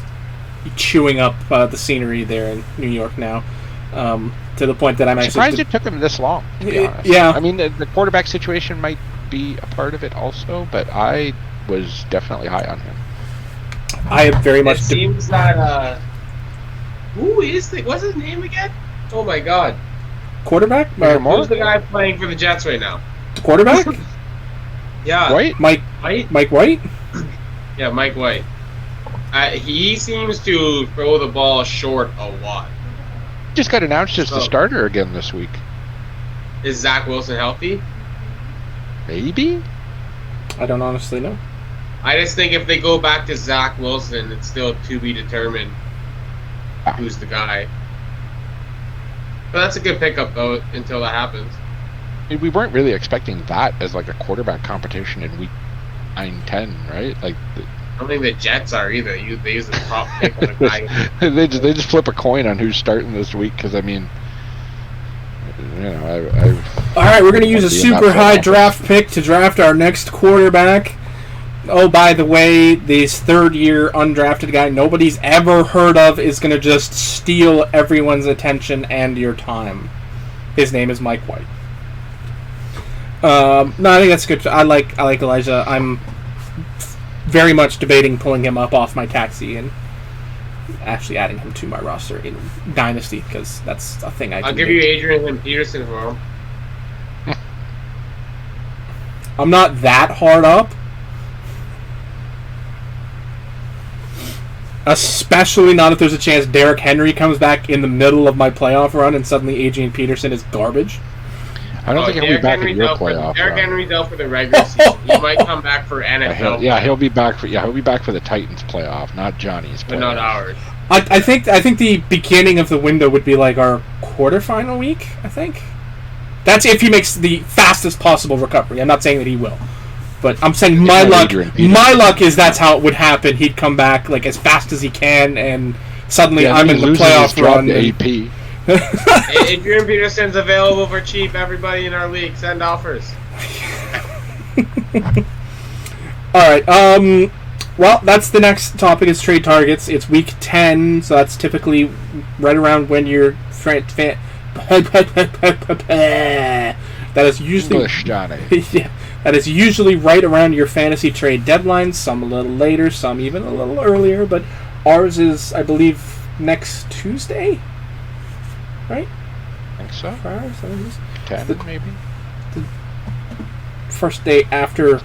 chewing up the scenery there in New York now. To the point that I'm I'm actually surprised it took him this long, to be honest. Yeah. I mean, the quarterback situation might be a part of it also, but I was definitely high on him. I have very much. It seems that what's his name again? Oh my god. Quarterback? Who's the guy playing for the Jets right now? Quarterback? Yeah. White? Mike White? Yeah, Mike White. He seems to throw the ball short a lot. Just got announced as the starter again this week. Is Zach Wilson healthy? Maybe? I don't honestly know. I just think if they go back to Zach Wilson, it's still to be determined who's the guy. But that's a good pickup, though, until that happens. I mean, we weren't really expecting that as like a quarterback competition in week 9-10, right? Like, I don't think the Jets are either. They use the top pick on a guy. they just flip a coin on who's starting this week, because I mean, you know, all right, we're going to use a super high draft pick to draft our next quarterback. Oh, by the way, this third-year undrafted guy nobody's ever heard of is going to just steal everyone's attention and your time. His name is Mike White. No, I think that's good. I like Elijah. I'm very much debating pulling him up off my taxi and actually adding him to my roster in Dynasty, because that's a thing I can I'll give you Adrian and Peterson for him. I'm not that hard up. Especially not if there's a chance Derrick Henry comes back in the middle of my playoff run and suddenly Adrian Peterson is garbage. I don't think he'll be back in your playoff. Derrick Henry's out for the regular season. He might come back for NFL. He'll be back for the Titans playoff, not Johnny's playoff. But not ours. I think the beginning of the window would be like our quarterfinal week, I think. That's if he makes the fastest possible recovery. I'm not saying that he will. But I'm saying my luck is that's how it would happen. He'd come back like as fast as he can, and suddenly I'm in the playoff run. AP. Adrian Peterson's available for cheap. Everybody in our league, send offers. All right. Well, that's the next topic is trade targets. It's week 10, so that's typically right around when your that is usually English, Johnny. Yeah, that is usually right around your fantasy trade deadlines. Some a little later, some even a little earlier. But ours is, I believe, next Tuesday. Right? I think so. For ours, 10, maybe. The first day after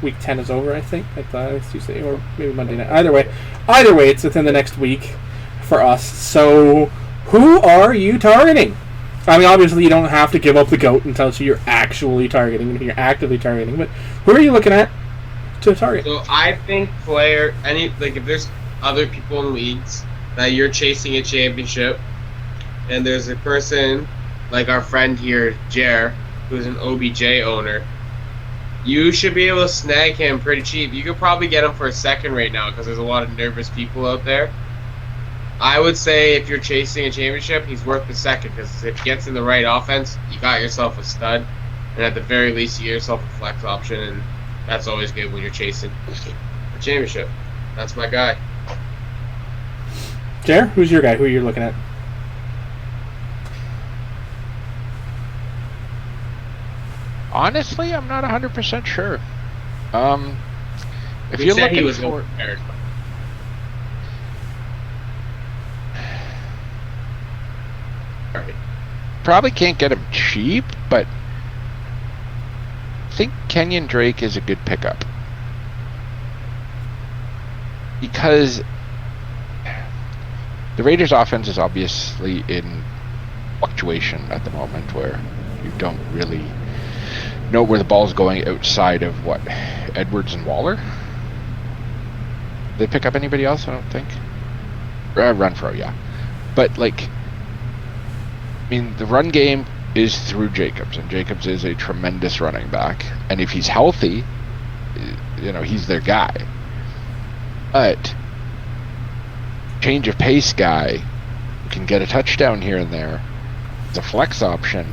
week 10 is over, I think. Like it's Tuesday or maybe Monday night. Either way, it's within the next week for us. So, who are you targeting? I mean, obviously, you don't have to give up the GOAT until you're actually targeting, and you're actively targeting. But who are you looking at to target? So I think if there's other people in leagues that you're chasing a championship, and there's a person like our friend here, Jer, who's an OBJ owner, you should be able to snag him pretty cheap. You could probably get him for a second right now because there's a lot of nervous people out there. I would say if you're chasing a championship, he's worth the second, because if he gets in the right offense, you got yourself a stud, and at the very least, you get yourself a flex option, and that's always good when you're chasing a championship. That's my guy. Jer, who's your guy? Who are you looking at? Honestly, I'm not 100% sure. If He you're said looking he was for, prepared. probably can't get him cheap, but I think Kenyon Drake is a good pickup. Because the Raiders' offense is obviously in fluctuation at the moment, where you don't really know where the ball's going outside of Edwards and Waller. Did they pick up anybody else? I don't think. Renfro, yeah. But I mean, the run game is through Jacobs, and Jacobs is a tremendous running back. And if he's healthy, he's their guy. But change of pace guy who can get a touchdown here and there, it's a flex option.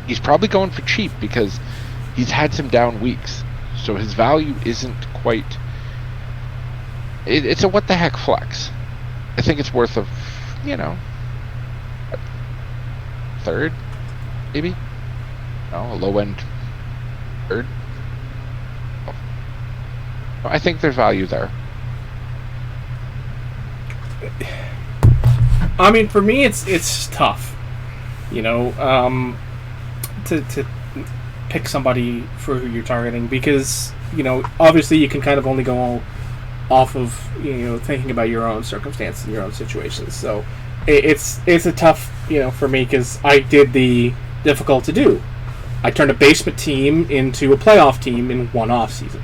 He's probably going for cheap because he's had some down weeks, so his value isn't quite. It's a what the heck flex. I think it's worth third, maybe. No, a low end third. I think there's value there. I mean, for me, it's tough, to pick somebody for who you're targeting because obviously you can kind of only go off of thinking about your own circumstances and your own situations. So it's a tough for me because I did the difficult to do. I turned a basement team into a playoff team in one off season.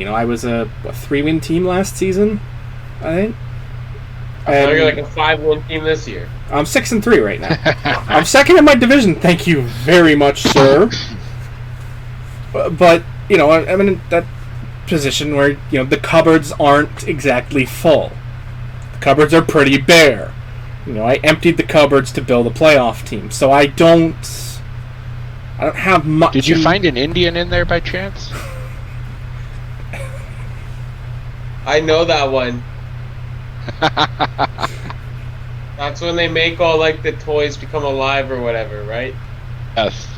I was a 3-win team last season, I think. Now you're like a 5-win team this year. I'm 6-3 right now. I'm second in my division. Thank you very much, sir. But I'm in that position where the cupboards aren't exactly full. The cupboards are pretty bare. I emptied the cupboards to build a playoff team, so I don't have much. Did you find an Indian in there by chance? I know that one. That's when they make all like the toys become alive or whatever, right? Yes.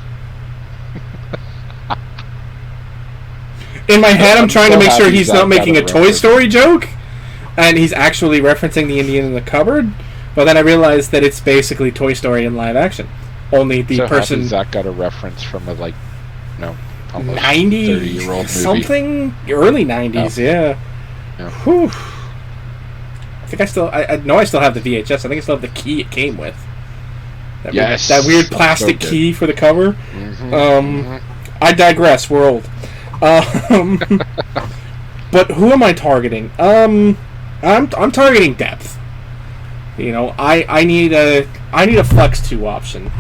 In my head, I'm trying to make sure he's not making a Toy Story joke, and he's actually referencing the Indian in the cupboard. But then I realized that it's basically Toy Story in live action. Only the person. Zach got a reference from a almost 90 30-year-old movie. Something early 90s, yeah. Whew. I think I know I still have the VHS. I think I still have the key it came with. That weird plastic key for the cover. Mm-hmm. I digress. We're old. But who am I targeting? I'm targeting depth. I need a flex 2 option.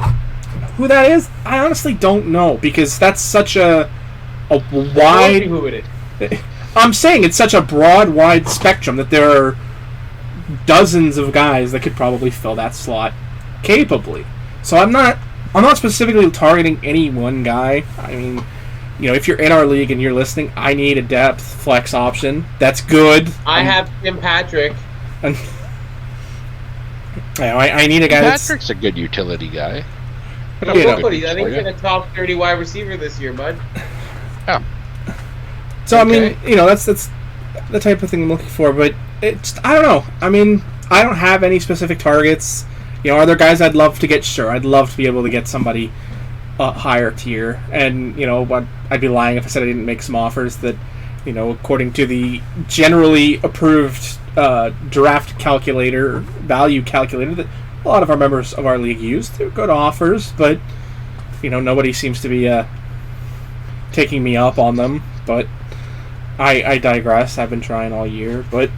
Who that is, I honestly don't know because that's such a wide. Who it is. I'm saying it's such a broad, wide spectrum that there are dozens of guys that could probably fill that slot capably. So I'm not specifically targeting any one guy. I mean, if you're in our league and you're listening, I need a depth flex option. That's good. I have Tim Patrick. And I need a guy Patrick's a good utility guy. I think he's in a top 30 wide receiver this year, bud. Yeah. So okay. I mean, that's the type of thing I'm looking for, but I don't know. I mean, I don't have any specific targets. Are there guys I'd love to get? Sure, I'd love to be able to get somebody higher tier, and I'd be lying if I said I didn't make some offers that, according to the generally approved draft calculator, value calculator that a lot of our members of our league use. They're good offers, but nobody seems to be taking me up on them. But I digress. I've been trying all year, but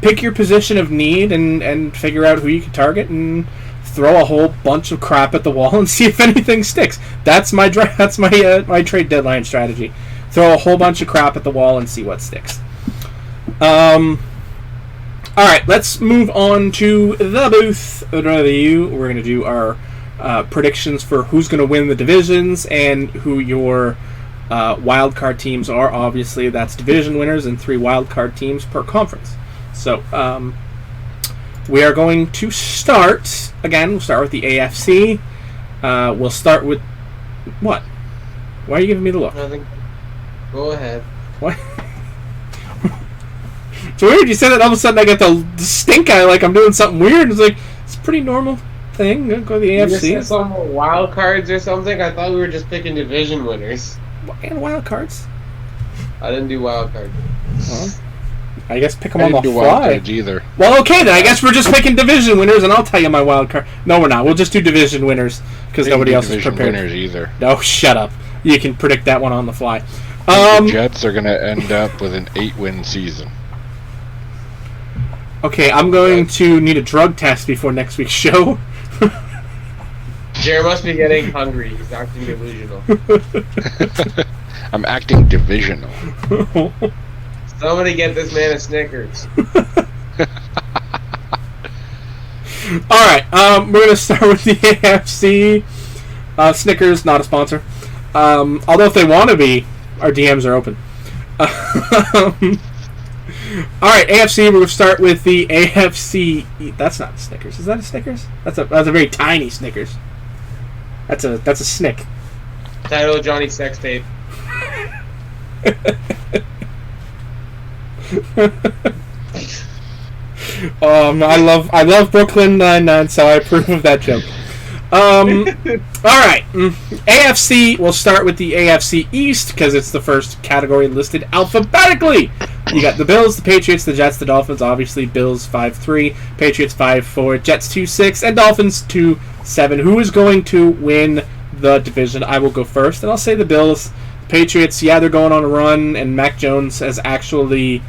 pick your position of need and figure out who you can target and throw a whole bunch of crap at the wall and see if anything sticks. That's my my trade deadline strategy. Throw a whole bunch of crap at the wall and see what sticks. All right, let's move on to the booth review. We're going to do our predictions for who's going to win the divisions and who your wild card teams are. Obviously, that's division winners and 3 wild card teams per conference. So, we are going to start, again, we'll start with the AFC. We'll start with, what? Why are you giving me the look? Nothing. Go ahead. What? It's weird, you said that all of a sudden I got the stink eye like I'm doing something weird. It's like, it's a pretty normal thing. Go to the AFC. You just said some wild cards or something? I thought we were just picking division winners. And wild cards? I didn't do wild cards. Well, I guess pick them I on the didn't do fly. wild cards either. Well, okay, then I guess we're just picking division winners, and I'll tell you my wild card. No, we're not. We'll just do division winners because nobody else is prepared. Winners either. No, shut up. You can predict that one on the fly. The Jets are going to end up with an 8-win season. Okay, I'm going to need a drug test before next week's show. Jared must be getting hungry. He's acting delusional. I'm acting divisional. Somebody get this man a Snickers. Alright, we're going to start with the AFC. Snickers, not a sponsor. Although if they want to be, our DMs are open. All right, AFC. We're going to start with the AFC. That's not a Snickers. Is that a Snickers? That's a very tiny Snickers. That's a Snick. Title of Johnny Sex Tape. I love Brooklyn Nine-Nine, so I approve of that joke. All right, AFC. We'll start with the AFC East because it's the first category listed alphabetically. You got the Bills, the Patriots, the Jets, the Dolphins. Obviously, Bills 5-3, Patriots 5-4, Jets 2-6, and Dolphins 2-7. Who is going to win the division? I will go first, and I'll say the Bills. Patriots, yeah, they're going on a run, and Mac Jones has actually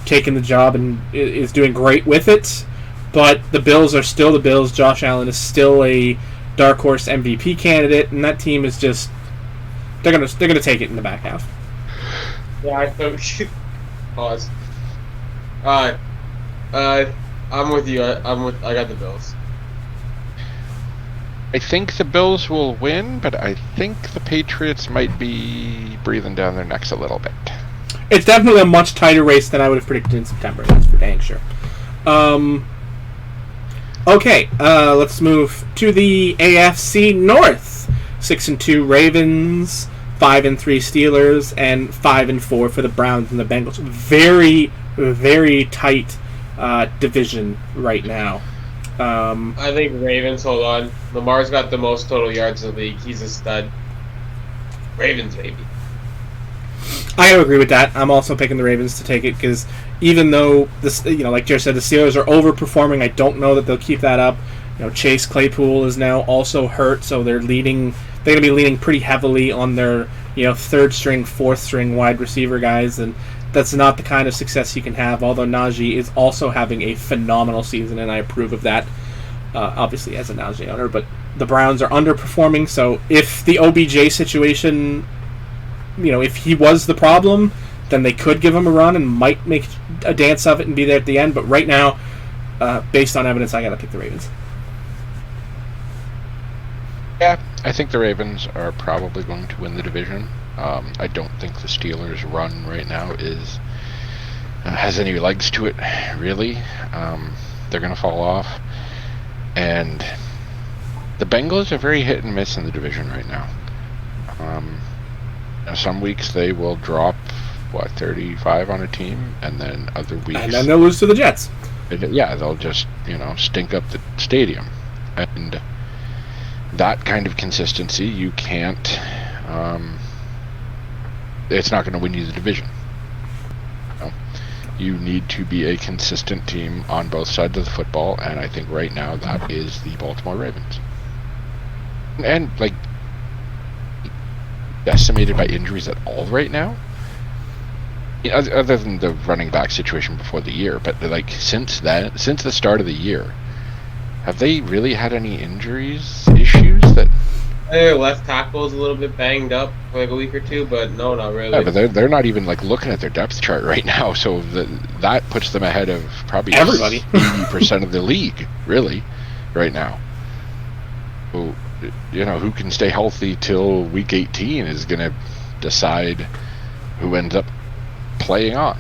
taken the job and is doing great with it. But the Bills are still the Bills. Josh Allen is still a dark horse MVP candidate, and that team is just they're gonna take it in the back half. Yeah, I think. Pause. I'm with you. I got the Bills. I think the Bills will win, but I think the Patriots might be breathing down their necks a little bit. It's definitely a much tighter race than I would have predicted in September. That's for dang sure. Okay, let's move to the AFC North. 6-2 Ravens, 5-3 Steelers, and 5-4 for the Browns and the Bengals. Very, very tight division right now. I think Ravens. Hold on, Lamar's got the most total yards in the league. He's a stud. Ravens, baby. I agree with that. I'm also picking the Ravens to take it because even though this, like Jared said, the Steelers are overperforming, I don't know that they'll keep that up. Chase Claypool is now also hurt, so they're going to be leaning pretty heavily on their third string, fourth string wide receiver guys, and that's not the kind of success you can have. Although Najee is also having a phenomenal season, and I approve of that. Obviously, as a Najee owner, but the Browns are underperforming. So if the OBJ situation, if he was the problem, then they could give him a run and might make a dance of it and be there at the end. But right now, based on evidence, I got to pick the Ravens. Yeah, I think the Ravens are probably going to win the division. I don't think the Steelers' run right now has any legs to it, really. They're going to fall off. And the Bengals are very hit and miss in the division right now. Some weeks they will drop 35 on a team, and then other weeks, and then they'll lose to the Jets. Yeah, they'll just stink up the stadium, and that kind of consistency you can't. It's not going to win you the division. You need to be a consistent team on both sides of the football, and I think right now that is the Baltimore Ravens. And decimated by injuries at all right now, other than the running back situation before the year, but since the start of the year, have they really had any issues that Their left tackle is a little bit banged up for a week or two, but no, not really. Yeah, but they're not even looking at their depth chart right now, so that puts them ahead of probably everybody, 80% of the league, really, right now. So, who can stay healthy till week 18 is going to decide who ends up playing on.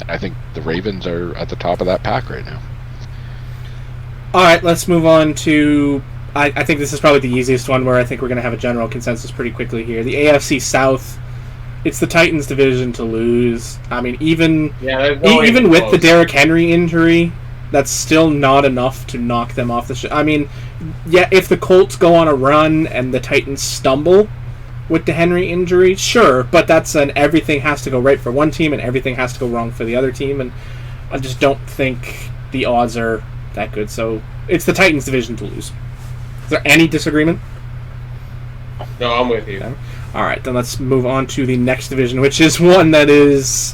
I think the Ravens are at the top of that pack right now. All right, let's move on to. I think this is probably the easiest one where I think we're going to have a general consensus pretty quickly here. The AFC South, it's the Titans' division to lose. I mean, even with the Derrick Henry injury, that's still not enough to knock them off the I mean, yeah, if the Colts go on a run and the Titans stumble with the Henry injury, sure, but that's everything has to go right for one team and everything has to go wrong for the other team, and I just don't think the odds are that good. So it's the Titans' division to lose. Is there any disagreement? No, I'm with you. Okay. All right, then let's move on to the next division, which is one that is...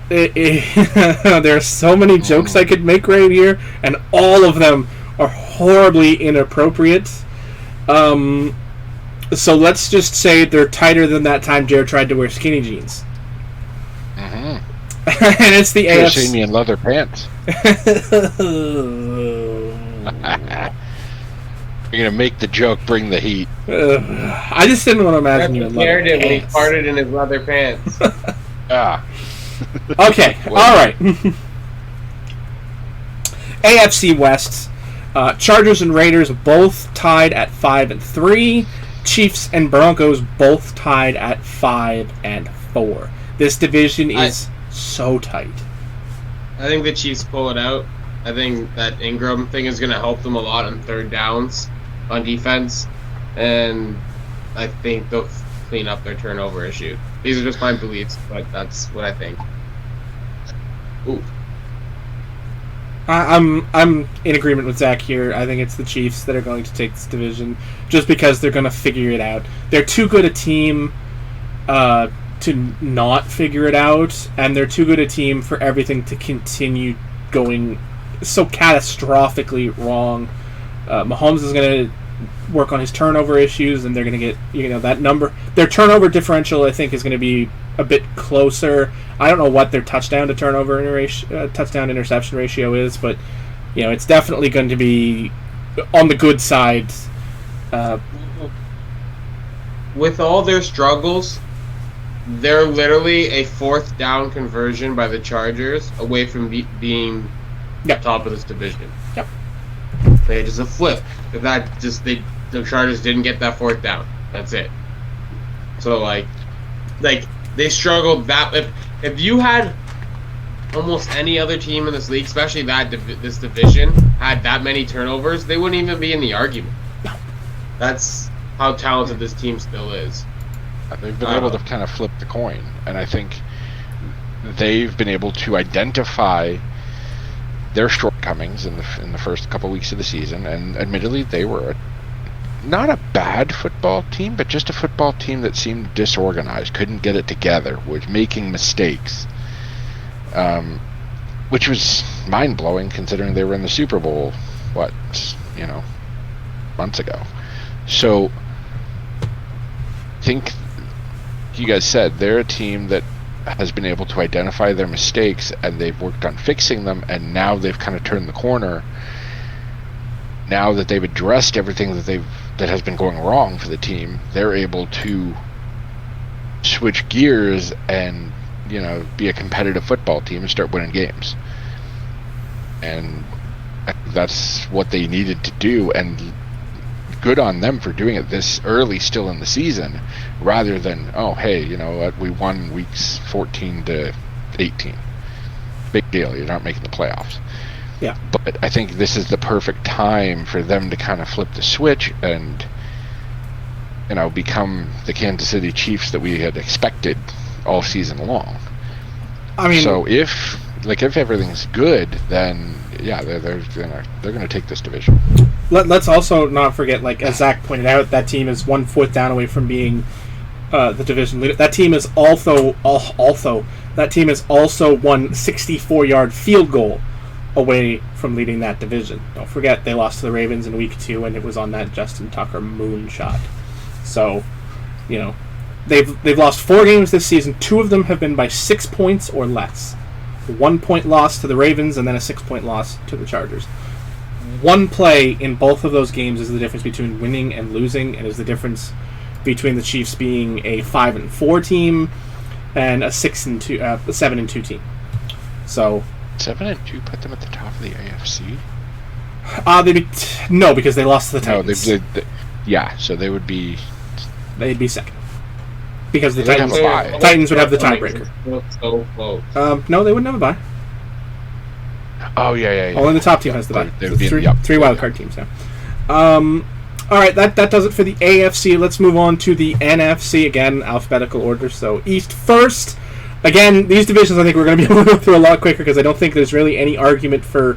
there are so many jokes I could make right here, and all of them are horribly inappropriate. So let's just say they're tighter than that time Jared tried to wear skinny jeans. Mm-hmm. And it's the AFC. You've seen me in leather pants. You're going to make the joke, bring the heat. I just didn't want to imagine you in leather pants. When he farted in his leather pants. Okay, all right. AFC West. Chargers and Raiders both tied at 5-3. Chiefs and Broncos both tied at 5-4. This division is so tight. I think the Chiefs pull it out. I think that Ingram thing is going to help them a lot on third downs on defense, and I think they'll clean up their turnover issue. These are just my beliefs, but that's what I think. Ooh. I'm in agreement with Zach here. I think it's the Chiefs that are going to take this division just because they're going to figure it out. They're too good a team to not figure it out, and they're too good a team for everything to continue going so catastrophically wrong. Mahomes is going to work on his turnover issues, and they're going to get that number. Their turnover differential, I think, is going to be a bit closer. I don't know what their touchdown interception ratio is, but it's definitely going to be on the good side. With all their struggles, they're literally a fourth down conversion by the Chargers away from being top of this division. Yep. They just a flip. If the Chargers didn't get that fourth down. That's it. So like they struggled that. If you had almost any other team in this league, especially this division, had that many turnovers, they wouldn't even be in the argument. That's how talented this team still is. They've been able to kind of flip the coin, and I think they've been able to identify their shortcomings in the first couple weeks of the season, and admittedly they were not a bad football team, but just a football team that seemed disorganized, couldn't get it together, was making mistakes, which was mind-blowing considering they were in the Super Bowl, months ago. So I think you guys said they're a team that has been able to identify their mistakes, and they've worked on fixing them, and now they've kind of turned the corner. Now that they've addressed everything that has been going wrong for the team, they're able to switch gears and be a competitive football team and start winning games. And that's what they needed to do, and good on them for doing it this early still in the season, rather than we won weeks 14 to 18. Big deal, you're not making the playoffs. Yeah. But I think this is the perfect time for them to kind of flip the switch and become the Kansas City Chiefs that we had expected all season long. I mean, so if everything's good, then they're gonna take this division. Let's also not forget, as Zach pointed out, that team is 1 foot down away from being the division leader. That team is also one 64-yard field goal away from leading that division. Don't forget, they lost to the Ravens in week 2, and it was on that Justin Tucker moonshot. So, they've lost 4 games this season. 2 of them have been by 6 points or less. 1 point loss to the Ravens, and then a 6-point loss to the Chargers. One play in both of those games is the difference between winning and losing, and is the difference between the Chiefs being a 5-4 team and a 7-2 team. So 7-2 put them at the top of the AFC. No, because they lost to the Titans. So they would be. They'd be second because the Titans would have the tiebreaker. So close. No, they wouldn't have a bye. Oh yeah. Only the top team has the bye. They three wildcard teams now. All right, that does it for the AFC. Let's move on to the NFC. Again, alphabetical order. So East first. Again, these divisions I think we're going to be able to go through a lot quicker because I don't think there's really any argument for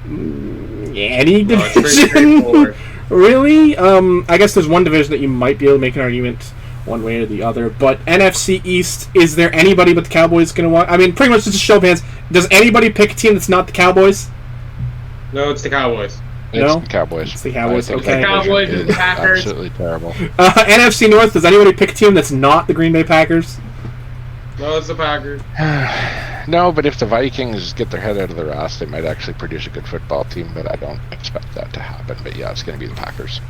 any division. Really? I guess there's one division that you might be able to make an argument one way or the other. But NFC East, is there anybody but the Cowboys going to want? I mean, pretty much just a show of hands. Does anybody pick a team that's not the Cowboys? No, it's the Cowboys. It's the Cowboys. It's the Cowboys. Okay. The Cowboys and the Packers. Absolutely terrible. NFC North, does anybody pick a team that's not the Green Bay Packers? No, it's the Packers. No, but if the Vikings get their head out of their ass, they might actually produce a good football team, but I don't expect that to happen. But yeah, it's going to be the Packers.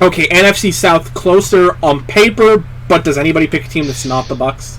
Okay, NFC South closer on paper, but does anybody pick a team that's not the Bucs?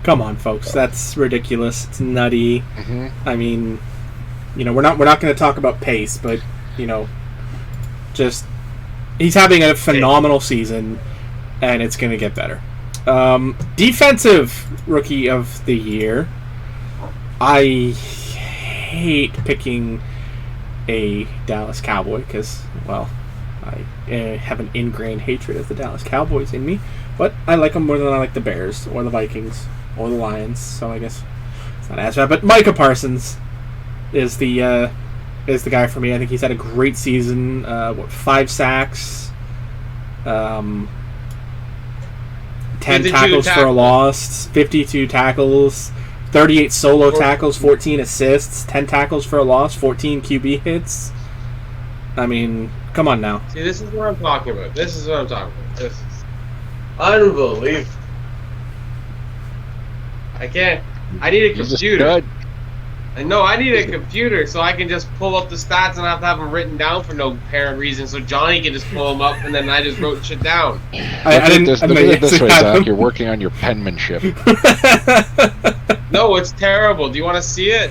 Come on, folks. That's ridiculous. It's nutty. I mean, we're not going to talk about pace, but just he's having a phenomenal season, and it's going to get better. Defensive rookie of the year. I hate picking a Dallas Cowboy because, well, I have an ingrained hatred of the Dallas Cowboys in me, but I like them more than I like the Bears or the Vikings or the Lions, so I guess it's not as bad. But Micah Parsons is the guy for me. I think he's had a great season. 5 sacks, 10 tackles for a loss, 52 tackles, 38 solo tackles, 14 assists, 10 tackles for a loss, 14 QB hits. I mean, come on now. See, this is what I'm talking about. This is unbelievable. I can't. I need a computer. I know, I need a computer so I can just pull up the stats and not have them written down for no apparent reason, so Johnny can just pull them up and then I just wrote shit down. Look at it this way, Zach. You're working on your penmanship. No, it's terrible. Do you want to see it?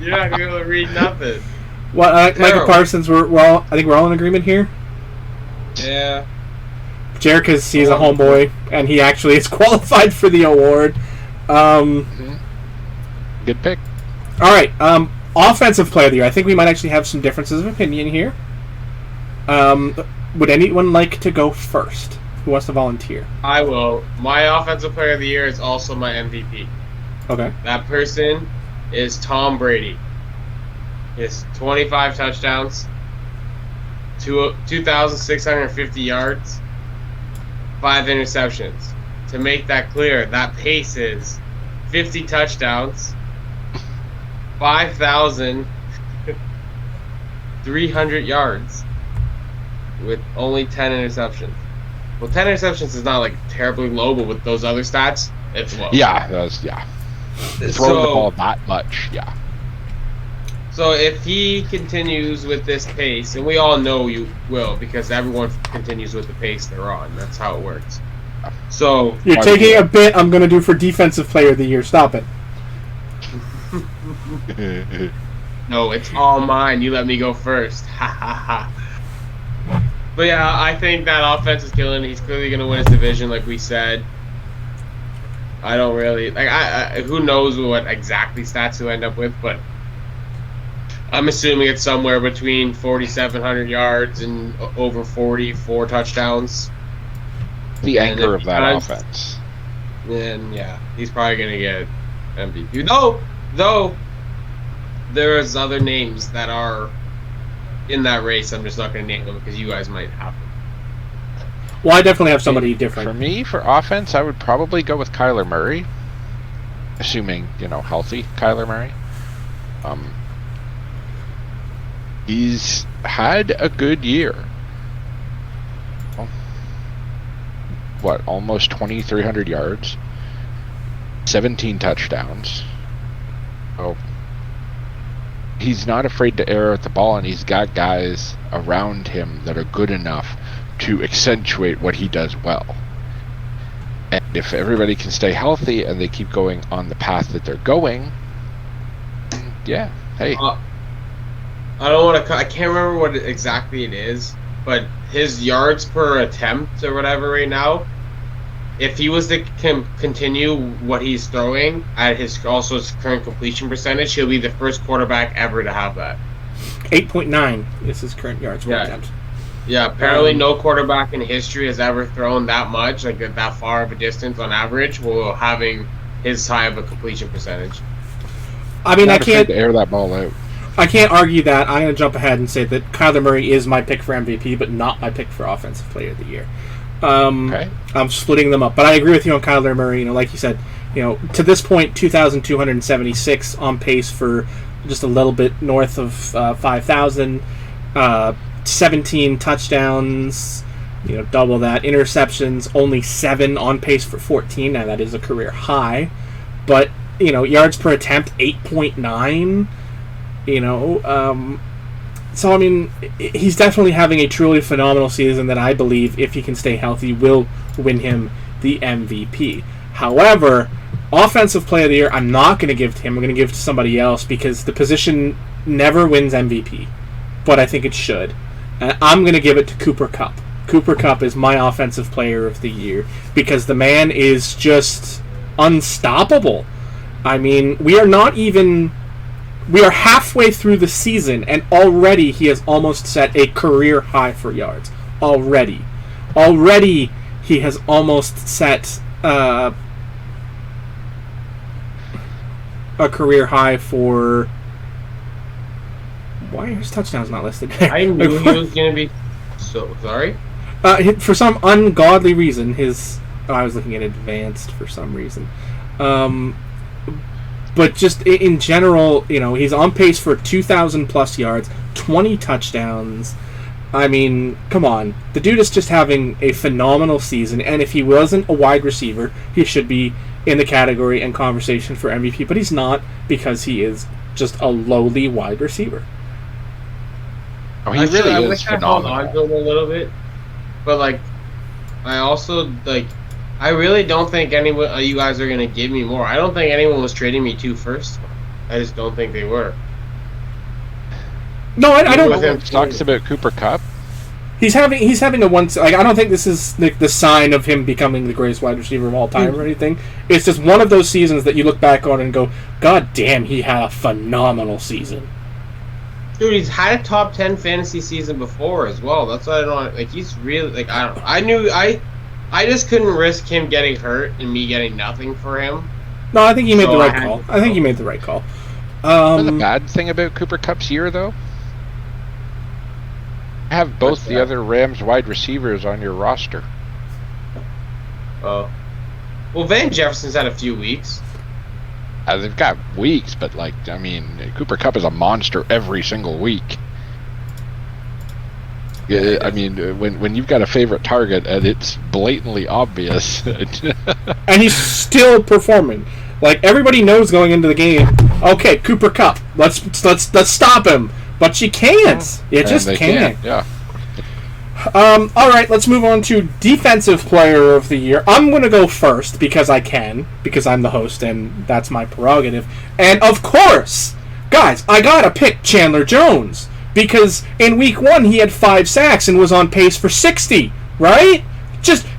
You're not going to be able to read nothing. Well, Micah Parsons, I think we're all in agreement here? Yeah. Jared, because he's a homeboy, and he actually is qualified for the award. Good pick. All right, offensive player of the year. I think we might actually have some differences of opinion here. Would anyone like to go first? Who wants to volunteer? I will. My offensive player of the year is also my MVP. Okay. That person is Tom Brady. He has 25 touchdowns, 2,650 yards, 5 interceptions. To make that clear, that pace is 50 touchdowns, 5,300 yards, with only 10 interceptions. Well, 10 interceptions is not like terribly low, but with those other stats, it's low. Yeah, throwing the ball that much, yeah. So if he continues with this pace, and we all know you will, because everyone continues with the pace they're on. That's how it works. So you're taking a bit I'm going to do for defensive player of the year. Stop it. No, it's all mine. You let me go first. Ha ha ha. But yeah, I think that offense is killing. He's clearly going to win his division, like we said. I don't really who knows what exactly stats he'll end up with, but I'm assuming it's somewhere between 4,700 yards and over 44 touchdowns. The anchor of that offense. Then yeah, he's probably going to get MVP. Though there's other names that are in that race. I'm just not going to name them because you guys might have them. Well, I definitely have somebody different. For me, for offense, I would probably go with Kyler Murray, assuming healthy Kyler Murray. He's had a good year. Almost 2,300 yards, 17 touchdowns. Oh, he's not afraid to air at the ball, and he's got guys around him that are good enough to accentuate what he does well. And if everybody can stay healthy and they keep going on the path that they're going, yeah, hey. I can't remember what exactly it is, but his yards per attempt or whatever right now, if he was to continue what he's throwing at his current completion percentage, he'll be the first quarterback ever to have that. 8.9 is his current yards per attempt. Yeah, apparently no quarterback in history has ever thrown that much, like that far of a distance on average, while having his high of a completion percentage. I mean, I can't air that ball out. I can't argue that. I'm going to jump ahead and say that Kyler Murray is my pick for MVP, but not my pick for Offensive Player of the Year. Okay. I'm splitting them up, but I agree with you on Kyler Murray. Like you said, to this point, 2,276 on pace for just a little bit north of 5,000. 17 touchdowns, double that. Interceptions, only 7, on pace for 14. Now that is a career high, but yards per attempt 8.9. So I mean, he's definitely having a truly phenomenal season that I believe, if he can stay healthy, will win him the MVP. However, offensive player of the year, I'm not going to give to him. I'm going to give it to somebody else because the position never wins MVP, but I think it should. And I'm going to give it to Cooper Kupp. Cooper Kupp is my offensive player of the year because the man is just unstoppable. I mean, we are halfway through the season, and already he has almost set a career high for yards. Already he has almost set a career high for... Why are his touchdowns not listed? I knew he was going to be... So, sorry? For some ungodly reason, I was looking at advanced for some reason. But just in general, he's on pace for 2,000 plus yards, 20 touchdowns. I mean, come on. The dude is just having a phenomenal season, and if he wasn't a wide receiver, he should be in the category and conversation for MVP, but he's not because he is just a lowly wide receiver. Oh, he really I is wish phenomenal. I held on to him a little bit, but I also I really don't think anyone you guys are gonna give me more. I don't think anyone was trading me 2 firsts. I just don't think they were. No, I don't. No one talks about Cooper Kupp. He's having a one. I don't think this is the sign of him becoming the greatest wide receiver of all time or anything. It's just one of those seasons that you look back on and go, God damn, he had a phenomenal season. Dude, he's had a top 10 fantasy season before as well. That's why I don't he's really I don't know. I just couldn't risk him getting hurt and me getting nothing for him. No, I think he made the right call. I think he made the right call. The bad thing about Cooper Kupp's year, though, have both the other Rams wide receivers on your roster. Oh. Well, Van Jefferson's had a few weeks. They've got weeks, but Cooper Kupp is a monster every single week. Yeah, I mean, when you've got a favorite target and it's blatantly obvious, and he's still performing. Like everybody knows going into the game. Okay, Cooper Kupp, let's stop him. But you can't. You just can't. Yeah. All right, let's move on to defensive player of the year. I'm going to go first because I can, because I'm the host and that's my prerogative. And of course, guys, I got to pick Chandler Jones because in week 1 he had 5 sacks and was on pace for 60, right?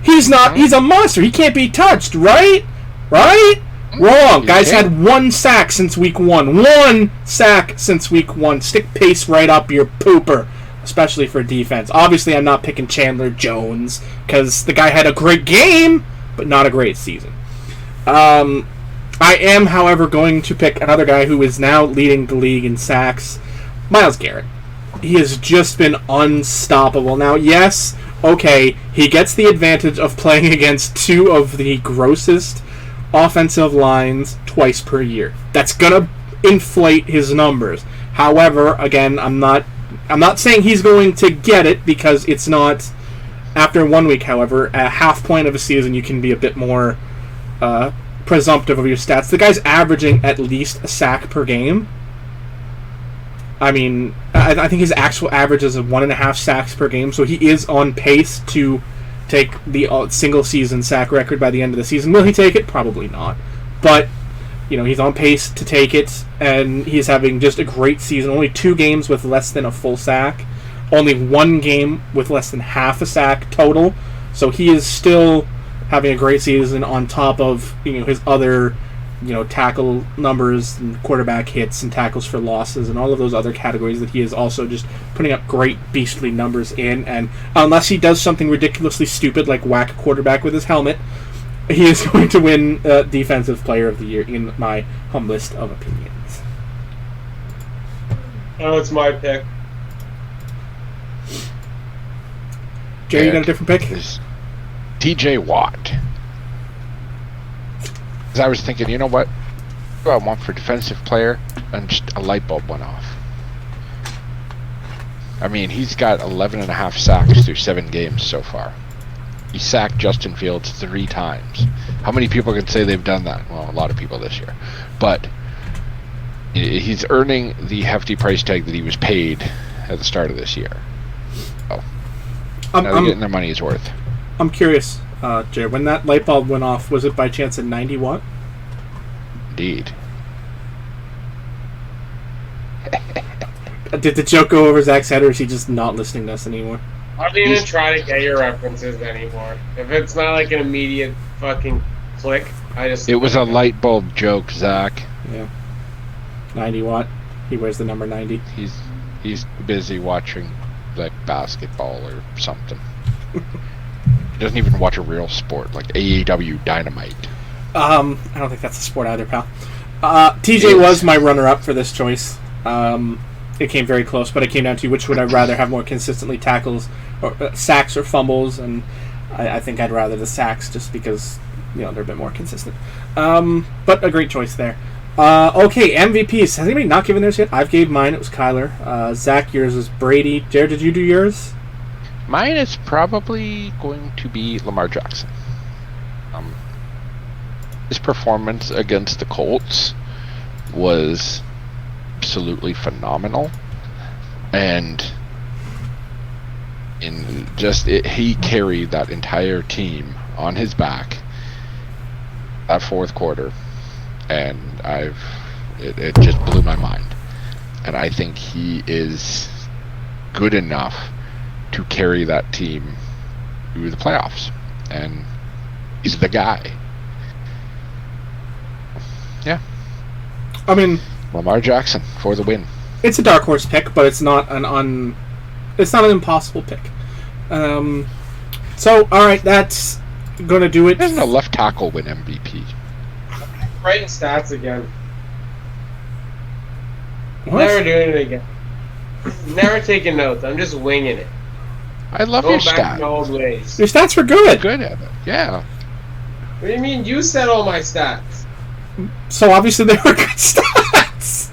He's a monster. He can't be touched, right? Right? Wrong. Guys had 1 sack since week 1. 1 sack since week 1. Stick pace right up your pooper. Especially for defense. Obviously, I'm not picking Chandler Jones because the guy had a great game, but not a great season. I am, however, going to pick another guy who is now leading the league in sacks, Myles Garrett. He has just been unstoppable. Now, yes, okay, he gets the advantage of playing against 2 of the grossest offensive lines twice per year. That's going to inflate his numbers. However, again, I'm not saying he's going to get it because it's not after 1 week. However, a half point of a season, you can be a bit more presumptive of your stats. The guy's averaging at least a sack per game. I mean, I think his actual average is 1.5 sacks per game, so he is on pace to take the single season sack record by the end of the season. Will he take it? Probably not. But he's on pace to take it, and he's having just a great season. Only 2 games with less than a full sack. Only 1 game with less than half a sack total. So he is still having a great season on top of his other tackle numbers and quarterback hits and tackles for losses and all of those other categories that he is also just putting up great beastly numbers in. And unless he does something ridiculously stupid like whack a quarterback with his helmet, he is going to win Defensive Player of the Year in my humblest of opinions. Oh, it's my pick. Jerry, you got a different pick? TJ Watt. Because I was thinking, you know what? What do I want for defensive player? And just a light bulb went off. I mean, he's got 11.5 sacks through 7 games so far. He sacked Justin Fields 3 times. How many people can say they've done that? Well, a lot of people this year. But he's earning the hefty price tag that he was paid at the start of this year. Oh, now they're getting their money's worth. I'm curious. Jared, when that light bulb went off, was it by chance at 90 watt? Indeed. Did the joke go over Zach's head, or is he just not listening to us anymore? I don't even try to get your references anymore. If it's not like an immediate fucking click, I just... It was a light bulb joke, Zach. Yeah. 90 watt. He wears the number 90. He's busy watching, like, basketball or something. He doesn't even watch a real sport, like AEW Dynamite. I don't think that's a sport either, pal. TJ was my runner-up for this choice. It came very close, but it came down to which would I rather have more consistently tackles, or sacks or fumbles, and I think I'd rather the sacks just because, they're a bit more consistent. But a great choice there. Okay, MVPs. Has anybody not given theirs yet? I've gave mine. It was Kyler. Zach, yours was Brady. Jared, did you do yours? Mine is probably going to be Lamar Jackson. His performance against the Colts was absolutely phenomenal, and he carried that entire team on his back that fourth quarter, and it just blew my mind. And I think he is good enough to carry that team through the playoffs, and he's the guy. Yeah. I mean, Lamar Jackson for the win. It's a dark horse pick, but it's not an impossible pick. So, all right, that's going to do it. Doesn't a left tackle win MVP? Writing stats again. What? Never doing it again. Never taking notes. I'm just winging it. I love Going your back to stats. my old ways. Your stats were good. Good at it. Yeah. What do you mean? You said all my stats. So obviously they were good stats.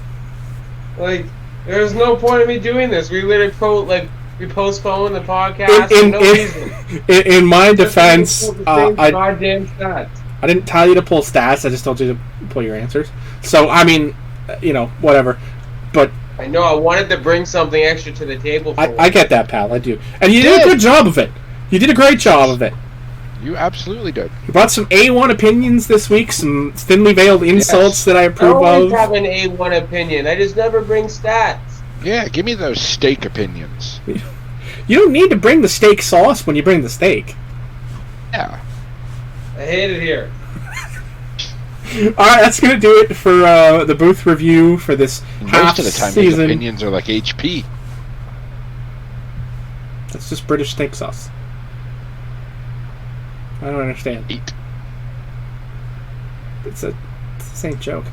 Like, there's no point in me doing this. We literally we postponed the podcast for no reason. In my defense, goddamn stats. I didn't tell you to pull stats. I just told you to pull your answers. So I mean, whatever. But I know I wanted to bring something extra to the table. I get that, pal. I do, and you did a good job of it. You did a great job of it. You absolutely did. You brought some A1 opinions this week, some thinly veiled insults that I approve I always of. have an A1 opinion. I just never bring stats. Yeah, give me those steak opinions. You don't need to bring the steak sauce when you bring the steak. Yeah. I hate it here. Alright, that's going to do it for the booth review for this half Most of the time, season. his opinions are like HP. That's just British steak sauce. I don't understand. Eat. It's the same joke.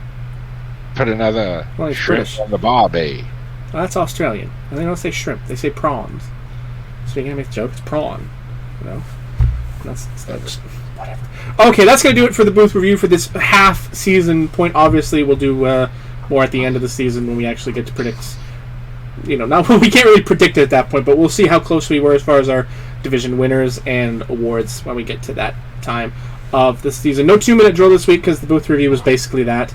Put another Well, it's shrimp British. on the barbie. Well, that's Australian. And they don't say shrimp, they say prawns. So you're going to make a joke, it's prawn. That's whatever. Okay, that's going to do it for the booth review for this half season point. Obviously, we'll do more at the end of the season when we actually get to predict. Not we can't really predict it at that point, but we'll see how close we were as far as our division winners and awards when we get to that time of the season. No 2-minute drill this week because the booth review was basically that.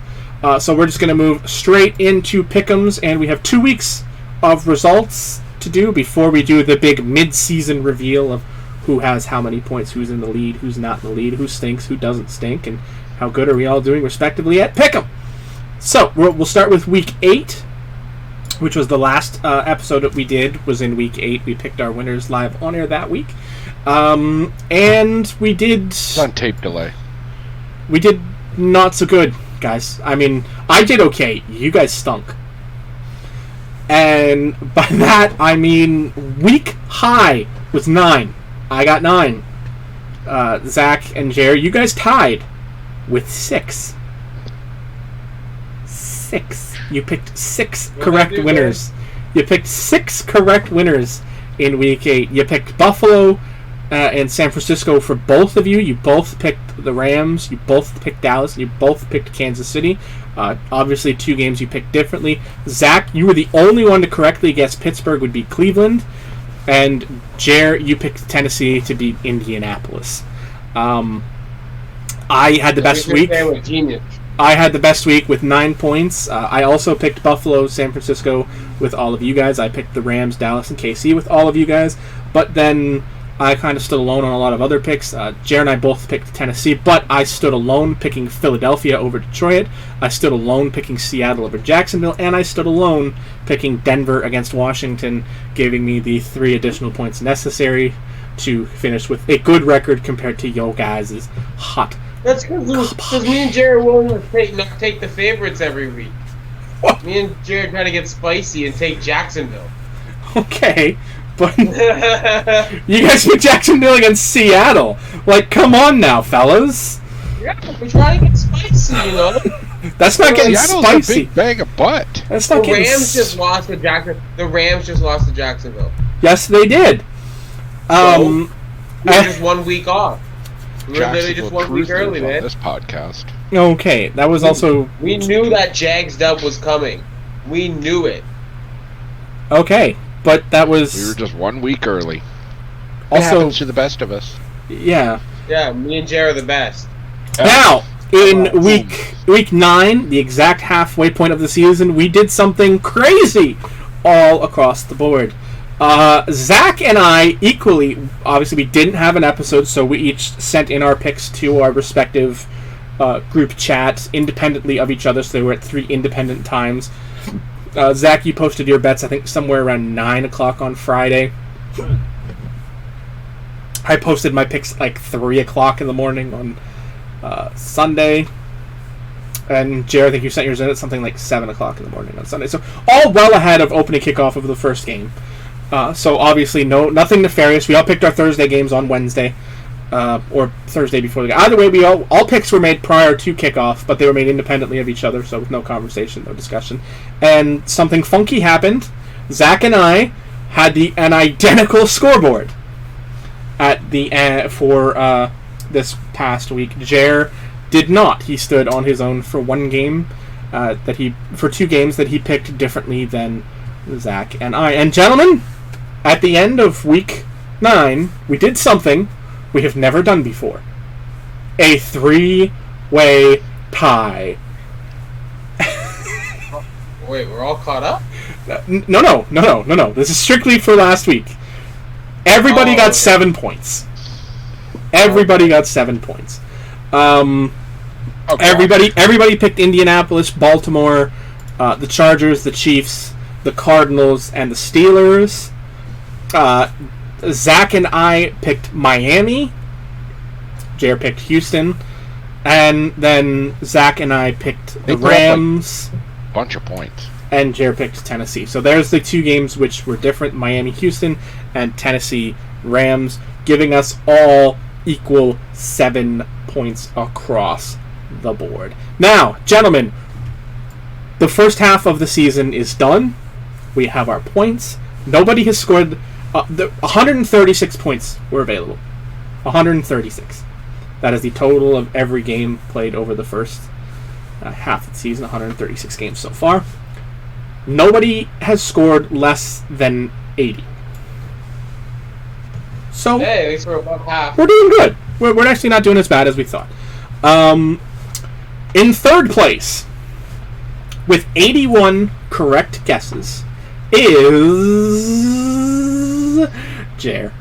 So we're just going to move straight into pickems, and we have 2 weeks of results to do before we do the big mid-season reveal of who has how many points, who's in the lead, who's not in the lead, who stinks, who doesn't stink, and how good are we all doing respectively at Pick'em. So we'll start with Week 8, which was the last episode that we did, was in Week 8. We picked our winners live on air that week. And we did... It's on tape delay. We did not so good, guys. I mean, I did okay. You guys stunk. And by that, I mean week high was 9. I got 9. Zach and Jerry, you guys tied with 6. 6. You picked 6 correct winners. You picked 6 correct winners in Week 8. You picked Buffalo and San Francisco for both of you. You both picked the Rams. You both picked Dallas. And you both picked Kansas City. Obviously, 2 games you picked differently. Zach, you were the only one to correctly guess Pittsburgh would beat Cleveland. And Jer, you picked Tennessee to beat Indianapolis. I had the best week. I had the best week with 9 points. I also picked Buffalo, San Francisco with all of you guys. I picked the Rams, Dallas, and KC with all of you guys. But then I kind of stood alone on a lot of other picks. Jared and I both picked Tennessee, but I stood alone picking Philadelphia over Detroit. I stood alone picking Seattle over Jacksonville, and I stood alone picking Denver against Washington, giving me the 3 additional points necessary to finish with a good record compared to yo guys' hot. That's because me and Jared will not take the favorites every week. What? Me and Jared try to get spicy and take Jacksonville. Okay, but you guys picked Jacksonville against Seattle. Like, come on now, fellas. Yeah, we try to get spicy, you know. That's not getting Seattle's spicy. a big bag of butt. That's not The getting. Rams just lost to Jacksonville. The Rams just lost to Jacksonville. Yes, they did. We're just 1 week off. We're literally just 1 week early, man. This podcast. Okay, that was also. We knew that Jags dub was coming. We knew it. Okay, but that was. We were just 1 week early. It also happens to the best of us. Yeah. Yeah, me and Jared are the best. Now, in week 9, the exact halfway point of the season, we did something crazy all across the board. Zach and I equally, obviously we didn't have an episode, so we each sent in our picks to our respective group chats independently of each other, so they were at 3 independent times. Zach, you posted your bets, I think, somewhere around 9 o'clock on Friday. I posted my picks like 3 o'clock in the morning on Sunday. And Jared, I think you sent yours in at something like 7 o'clock in the morning on Sunday. So all well ahead of opening kickoff of the first game. So obviously nothing nefarious. We all picked our Thursday games on Wednesday. Or Thursday before the game. Either way, all picks were made prior to kickoff, but they were made independently of each other, so with no conversation, no discussion. And something funky happened. Zach and I had an identical scoreboard at the for this past week. Jer did not. He stood on his own for 1 game for 2 games that he picked differently than Zach and I. And gentlemen, at the end of week 9, we did something we have never done before. A 3-way tie. Wait, we're all caught up? No. This is strictly for last week. Everybody got 7 points. Everybody got 7 points. Everybody picked Indianapolis, Baltimore, the Chargers, the Chiefs, the Cardinals, and the Steelers. Zach and I picked Miami. Jared picked Houston. And then Zach and I picked the Rams. Bunch of points. And Jared picked Tennessee. So there's the 2 games which were different. Miami, Houston, and Tennessee, Rams, giving us all equal 7 points across the board. Now, gentlemen, the first half of the season is done. We have our points. Nobody has scored... 136 points were available. 136. That is the total of every game played over the first half of the season. 136 games so far. Nobody has scored less than 80. So hey, at least we're above half. We're doing good. We're actually not doing as bad as we thought. In third place, with 81 correct guesses, is Jer.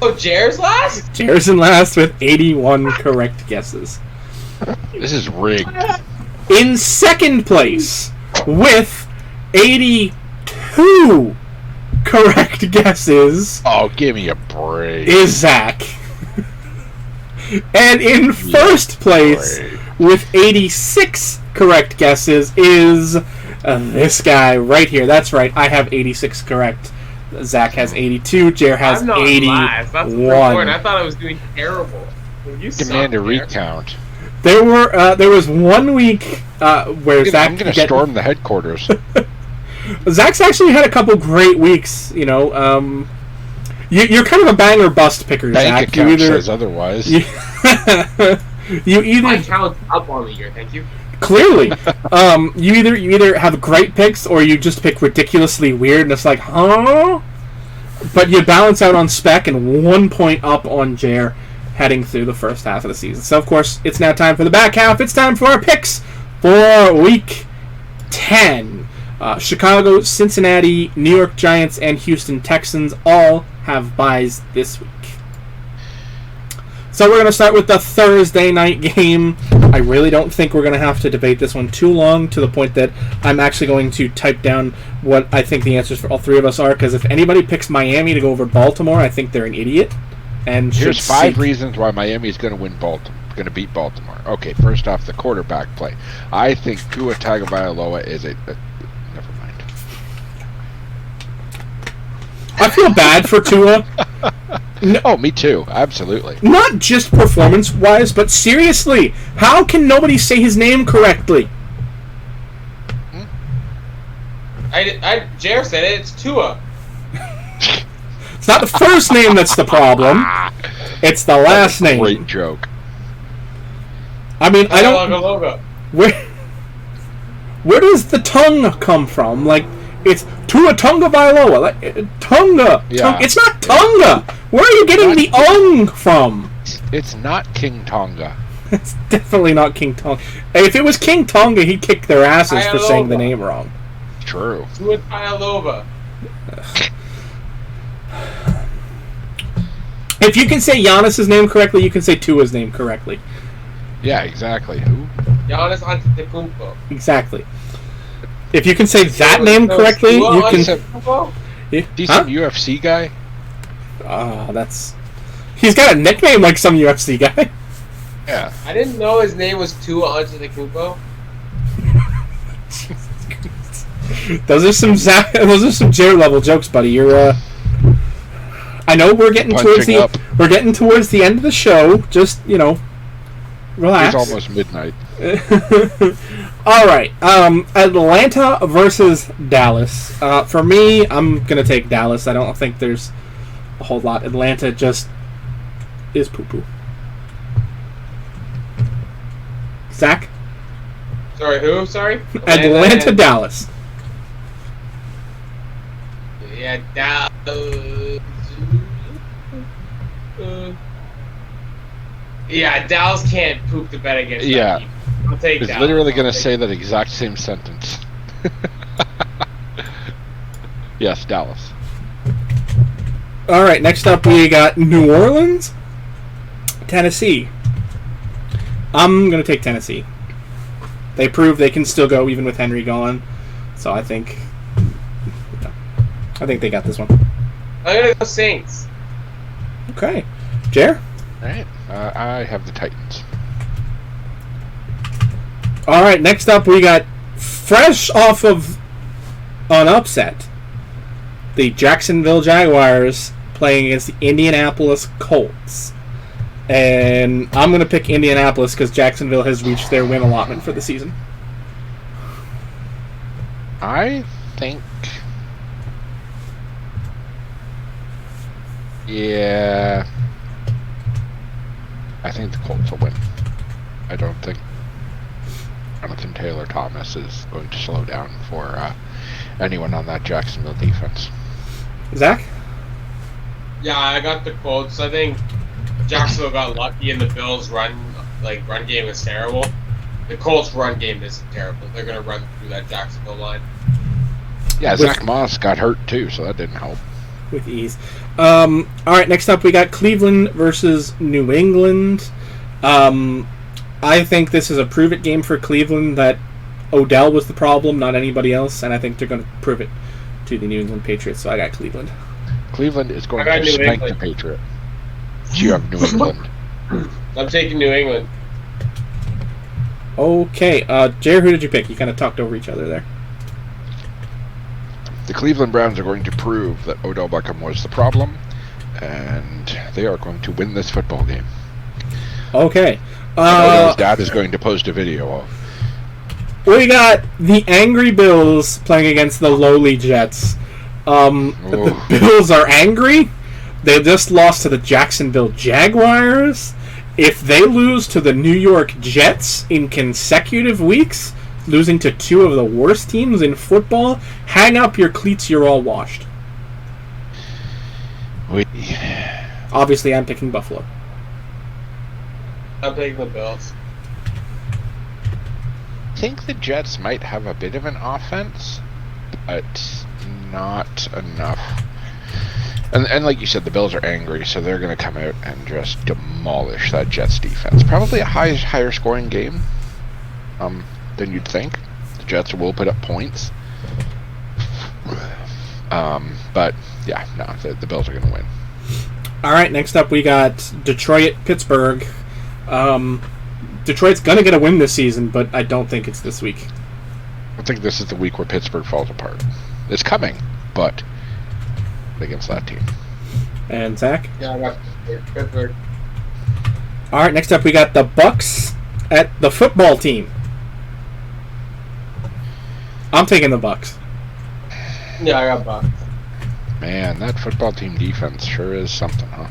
Oh, Jer's last? Jer's in last with 81 correct guesses. This is rigged. In second place, with 82 correct guesses, oh, give me a break, is Zach. And in first place, with 86 correct guesses, is this guy right here. That's right, I have 86 correct. Zach has 82. Jer has 81. That's the point. I thought I was doing terrible. Demand a recount. There was 1 week where Zach... I'm going to storm the headquarters. Zach's actually had a couple great weeks, you know. You're kind of a bang or bust picker, Bank Zach. account says otherwise. You either... My account's up on the year, thank you. Clearly. You either have great picks or you just pick ridiculously weird and it's like, huh? But you balance out on spec and 1 point up on Jer heading through the first half of the season. So, of course, it's now time for the back half. It's time for our picks for Week 10. Chicago, Cincinnati, New York Giants, and Houston Texans all have buys this week. So we're going to start with the Thursday night game. I really don't think we're going to have to debate this one too long, to the point that I'm actually going to type down what I think the answers for all three of us are, because if anybody picks Miami to go over Baltimore, I think they're an idiot. And here's 5 reasons why Miami is going to win beat Baltimore. Okay, first off, the quarterback play. I think Tua Tagovailoa is a never mind. I feel bad for Tua. Oh, me too. Absolutely. Not just performance-wise, but seriously, how can nobody say his name correctly? Jer said it. It's Tua. It's not the first name that's the problem. It's the last name. Great joke. I mean, I don't. Logo. Where does the tongue come from? Like, it's Tua Tagovailoa. Like, Tonga. Yeah. It's not Tonga. Where are you getting the ung from? It's not King Tonga. It's definitely not King Tonga. If it was King Tonga, he'd kick their asses for saying the name wrong. True. Tua Tagovailoa. If you can say Giannis's name correctly, you can say Tua's name correctly. Yeah, exactly. Who? Giannis Antetokounmpo. Exactly. If you can say that name correctly, you can. He's some UFC guy. That's. He's got a nickname like some UFC guy. Yeah. I didn't know his name was Tua Antetokounmpo. Those are some Jared level jokes, buddy. You're. I know we're getting towards the end of the show. Just relax. It's almost midnight. All right. Atlanta versus Dallas. For me, I'm gonna take Dallas. I don't think there's a whole lot. Atlanta just is poo-poo. Zach? Sorry, who? Sorry? Atlanta Dallas. Yeah, Dallas. Yeah, Dallas can't poop the bed against that team. I'll take It's Dallas. literally going to say that exact same sentence. Yes, Dallas. All right, next up we got New Orleans, Tennessee. I'm going to take Tennessee. They prove they can still go even with Henry gone. So I think they got this one. I'm going to go Saints. Okay. Jer? All right. I have the Titans. All right, next up we got fresh off of an upset. The Jacksonville Jaguars playing against the Indianapolis Colts. And I'm going to pick Indianapolis because Jacksonville has reached their win allotment for the season. I think... Yeah... I think the Colts will win. I don't think Jonathan Taylor Thomas is going to slow down for anyone on that Jacksonville defense. Zach? Yeah, I got the Colts. I think Jacksonville got lucky and the Bills' run game was terrible. The Colts' run game isn't terrible. They're going to run through that Jacksonville line. Yeah, Zach Moss got hurt too, so that didn't help. With ease. All right, next up we got Cleveland versus New England. I think this is a prove-it game for Cleveland that Odell was the problem, not anybody else, and I think they're going to prove it to the New England Patriots, so I got Cleveland. Cleveland is going to spank the Patriot. You have New England. I'm taking New England. Okay, Jer, who did you pick? You kind of talked over each other there. The Cleveland Browns are going to prove that Odell Beckham was the problem, and they are going to win this football game. Okay. Odell's dad is going to post a video of. We got the Angry Bills playing against the lowly Jets. The Bills are angry. They just lost to the Jacksonville Jaguars. If they lose to the New York Jets in consecutive weeks, losing to two of the worst teams in football, hang up your cleats, you're all washed. Obviously, I'm picking Buffalo. I'm taking the Bills. I think the Jets might have a bit of an offense, but not enough. And like you said, the Bills are angry, so they're going to come out and just demolish that Jets defense. Probably a higher scoring game than you'd think. The Jets will put up points. But, yeah, no, the Bills are going to win. All right, next up we got Detroit-Pittsburgh. Detroit's going to get a win this season, but I don't think it's this week. I think this is the week where Pittsburgh falls apart. It's coming, but against that team. And Zach? Yeah, I got Pittsburgh. All right, next up we got the Bucks at the football team. I'm taking the Bucks. Yeah, I got Bucks. Man, that football team defense sure is something, huh?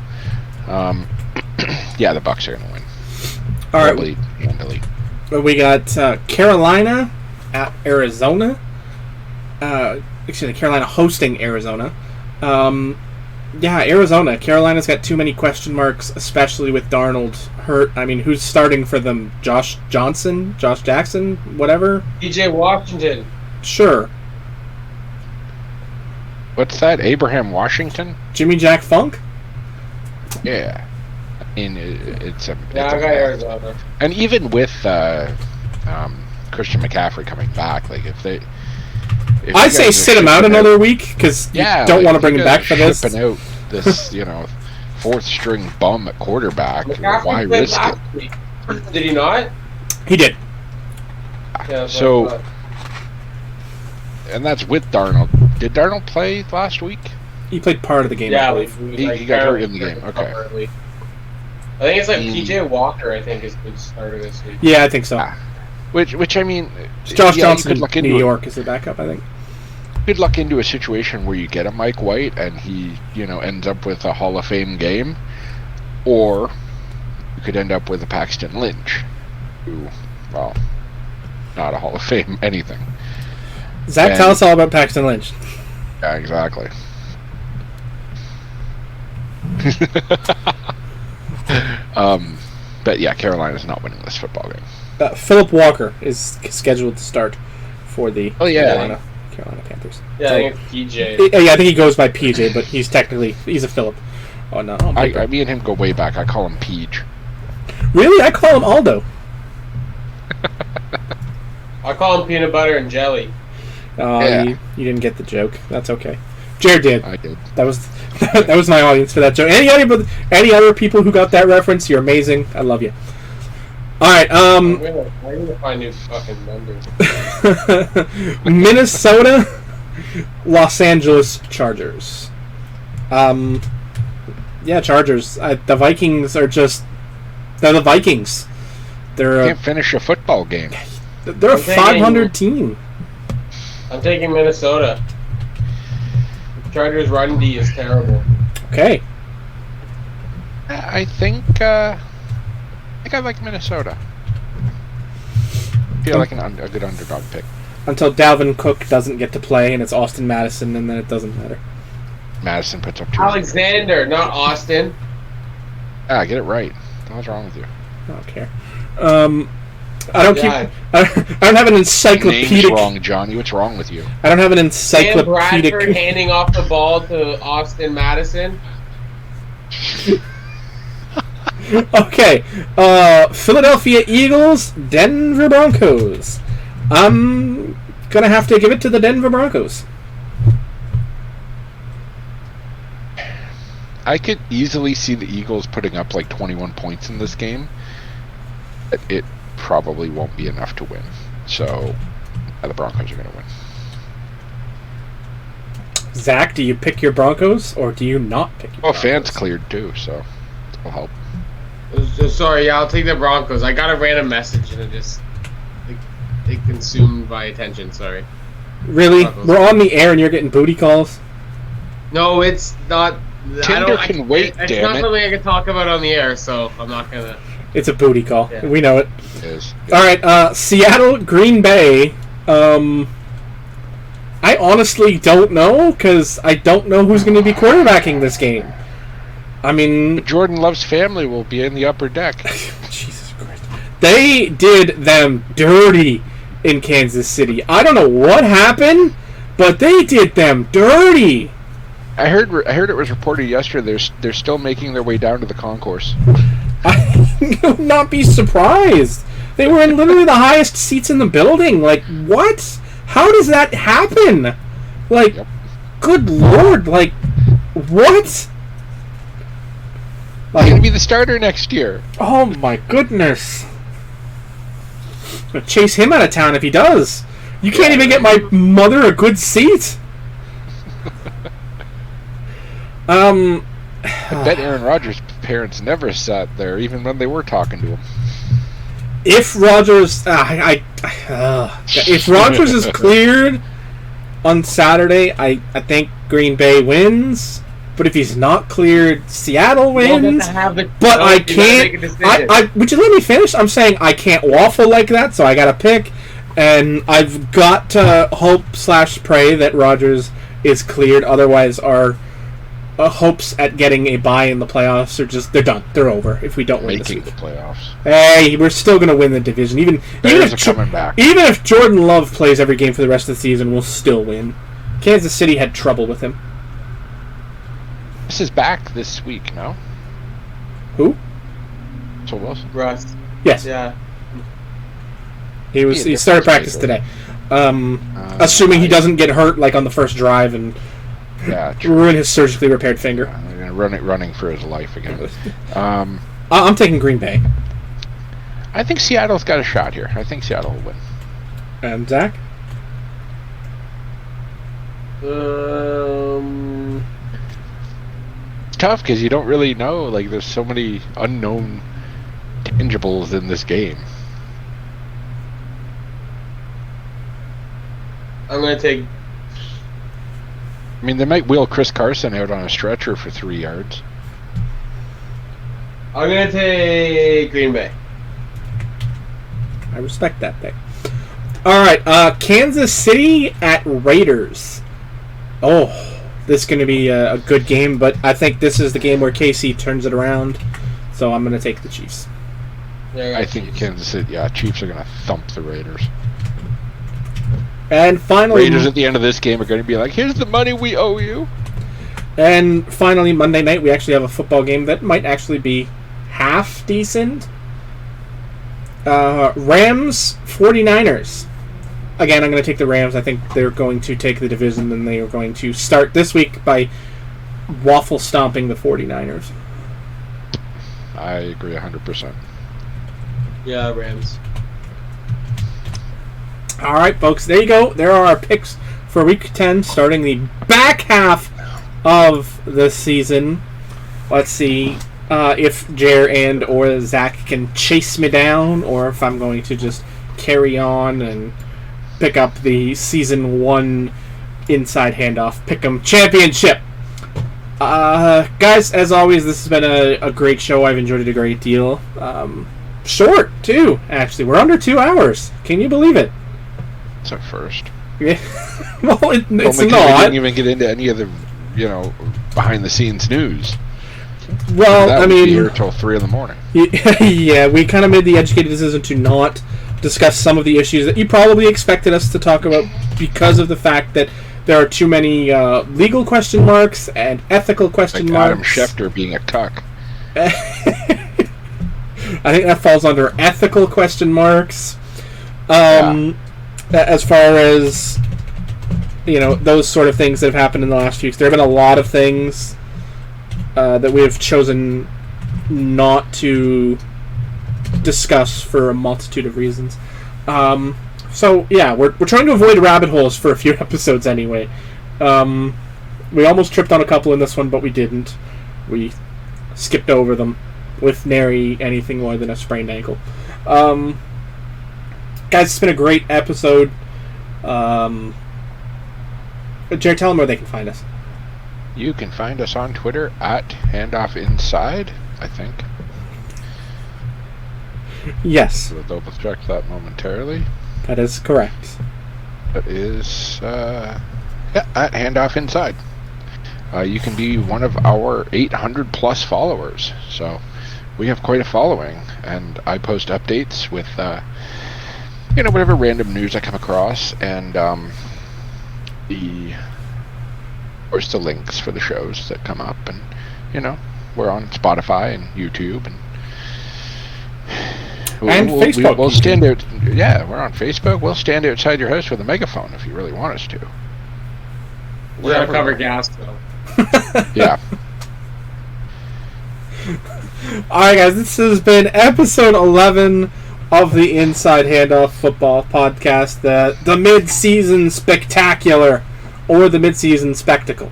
Yeah, the Bucks are going to win. All right. Handily. We got Carolina at Arizona. Carolina hosting Arizona. Yeah, Arizona. Carolina's got too many question marks, especially with Darnold hurt. I mean, who's starting for them? Josh Jackson, whatever? PJ Washington. Sure. What's that? Abraham Washington? Jimmy Jack Funk? Yeah. I mean, it's a... Yeah, I got Arizona. And even with Christian McCaffrey coming back, like, if I'd say sit him out another week, because you don't want to bring him back for this. Shipping out this, fourth string bum at quarterback. Why risk it? Did he not? He did. Yeah, so, and that's with Darnold. Did Darnold play last week? He played part of the game, I believe. He got hurt in the game. Okay. I think it's like PJ Walker, I think, is the starter this week. Yeah, I think so. Which I mean... Josh Johnson in New York is the backup, I think. Good luck into a situation where you get a Mike White and he, ends up with a Hall of Fame game, or you could end up with a Paxton Lynch, who, well, not a Hall of Fame anything. Zach, tell us all about Paxton Lynch. Yeah, exactly. But yeah, Carolina's not winning this football game. Philip Walker is scheduled to start for the Carolina Panthers. Yeah, I think it's PJ. I think he goes by PJ, but he's a Philip. Oh no! Me and him go way back. I call him Peach. Really? I call him Aldo. I call him peanut butter and jelly. You didn't get the joke. That's okay. Jared did. I did. That was my audience for that joke. Any other people who got that reference? You're amazing. I love you. All right. I'm gonna find new fucking members. Minnesota, Los Angeles Chargers. Yeah, Chargers. The Vikings are they're the Vikings. They're can't finish a football game. They're a 500 team. I'm taking Minnesota. Chargers run D is terrible. Okay. I think I like Minnesota. Feel like a good underdog pick. Until Dalvin Cook doesn't get to play, and it's Austin Madison, and then it doesn't matter. Madison puts up 2. Alexander, not Austin. Get it right. What's wrong with you? I don't care. I don't have an encyclopedic. Name's wrong, Johnny. What's wrong with you? I don't have an Dan encyclopedic. Bradford handing off the ball to Austin Madison. Okay. Philadelphia Eagles, Denver Broncos. I'm gonna have to give it to the Denver Broncos. I could easily see the Eagles putting up like 21 points in this game. It probably won't be enough to win. So, the Broncos are going to win. Zach, do you pick your Broncos or do you not pick your Broncos? Fans cleared too, so it'll help. Sorry, I'll take the Broncos. I got a random message and it consumed my attention. Sorry. Really? Broncos. We're on the air and you're getting booty calls? No, it's not. Tinder can wait, damn it. It's not something I can talk about on the air, so I'm not going to. It's a booty call. Yeah. We know it. It is. All right, Seattle, Green Bay. I honestly don't know because I don't know who's going to be quarterbacking this game. I mean, But Jordan Love's family will be in the upper deck. Jesus Christ. They did them dirty in Kansas City. I don't know what happened, but they did them dirty. I heard it was reported yesterday they're still making their way down to the concourse. I would not be surprised. They were in literally the highest seats in the building. Like, what? How does that happen? Like, Yep. good lord, like, what? He's gonna be the starter next year. Oh my goodness. I'm gonna chase him out of town if he does. You can't even get my mother a good seat. I bet Aaron Rodgers' parents never sat there, even when they were talking to him. If Rodgers, if Rodgers is cleared on Saturday, I think Green Bay wins. But if he's not cleared, Seattle wins. But I can't. Would you let me finish? I'm saying I can't waffle like that, so I got to pick, and I've got to hope/pray that Rodgers is cleared. Otherwise, our hopes at getting a bye in the playoffs are they're done. They're over if we don't win this week. Making the playoffs. Hey, we're still going to win the division. Even if Jordan Love plays every game for the rest of the season, we'll still win. Kansas City had trouble with him. Russ is back this week, no? Who? So Wilson. Russ. Yes. Yeah. He started practice today. Assuming he doesn't get hurt like on the first drive and ruin his surgically repaired finger. Running for his life again. I'm taking Green Bay. I think Seattle's got a shot here. I think Seattle will win. And Zach? It's tough because you don't really know. Like, there's so many unknown tangibles in this game. I'm going to take... I mean, they might wheel Chris Carson out on a stretcher for 3 yards. I'm going to take Green Bay. I respect that pick. Alright, Kansas City at Raiders. Oh, this is going to be a good game, but I think this is the game where KC turns it around, so I'm going to take the Chiefs. Yeah, I think Kansas City, Chiefs are going to thump the Raiders. And finally... Raiders at the end of this game are going to be like, here's the money we owe you. And finally, Monday night, we actually have a football game that might actually be half decent. Rams, 49ers. Again, I'm going to take the Rams. I think they're going to take the division, and they are going to start this week by waffle stomping the 49ers. I agree 100%. Yeah, Rams. All right, folks, there you go. There are our picks for Week 10, starting the back half of the season. Let's see if Jer and or Zach can chase me down, or if I'm going to just carry on and pick up the Season 1 Inside Handoff Pickem Championship. Guys, as always, this has been a great show. I've enjoyed it a great deal. Short, too, actually. We're under 2 hours. Can you believe it? It's our first. Yeah. Well, it's not. We didn't even get into any of the, behind-the-scenes news. Well, I mean... Be here till 3 in the morning. Yeah, we kind of made the educated decision to not discuss some of the issues that you probably expected us to talk about because of the fact that there are too many legal question marks and ethical question marks. Adam Schefter being a cuck. I think that falls under ethical question marks. As far as, those sort of things that have happened in the last few weeks. There have been a lot of things that we have chosen not to discuss for a multitude of reasons. So, yeah, we're trying to avoid rabbit holes for a few episodes anyway. We almost tripped on a couple in this one, but we didn't. We skipped over them with nary anything more than a sprained ankle. Guys, it's been a great episode. Jared, tell them where they can find us. You can find us on Twitter at HandoffInside, I think. Yes. We'll double check that momentarily. That is correct. That is, at HandoffInside. You can be one of our 800 plus followers. So we have quite a following, and I post updates with whatever random news I come across, and the course, the links for the shows that come up, and we're on Spotify and YouTube and Facebook. We'll stand out. Yeah, we're on Facebook. We'll stand outside your house with a megaphone if you really want us to. We're gonna cover gas though. Yeah. Alright guys, this has been episode 11 of the Inside Handoff Football Podcast, the mid-season spectacular, or the mid-season spectacle.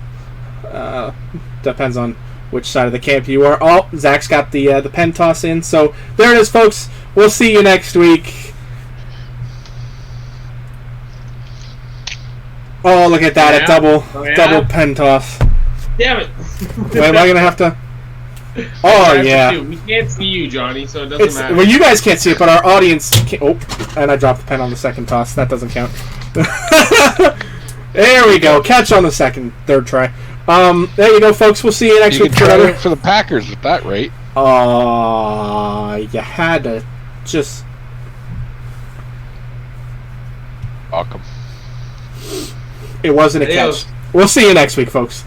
Depends on which side of the camp you are. Oh, Zach's got the pen toss in, so there it is, folks. We'll see you next week. Oh, look at that, a double pen toss. Damn it. Wait, am I going to have to... Oh, yeah. We can't see you, Johnny, so it doesn't matter. Well, you guys can't see it, but our audience can. Oh, and I dropped the pen on the second toss. That doesn't count. There we go. Catch on the third try. There you go, folks. We'll see you next week for another. For the Packers at that rate. You had to just. Welcome. It wasn't a catch. We'll see you next week, folks.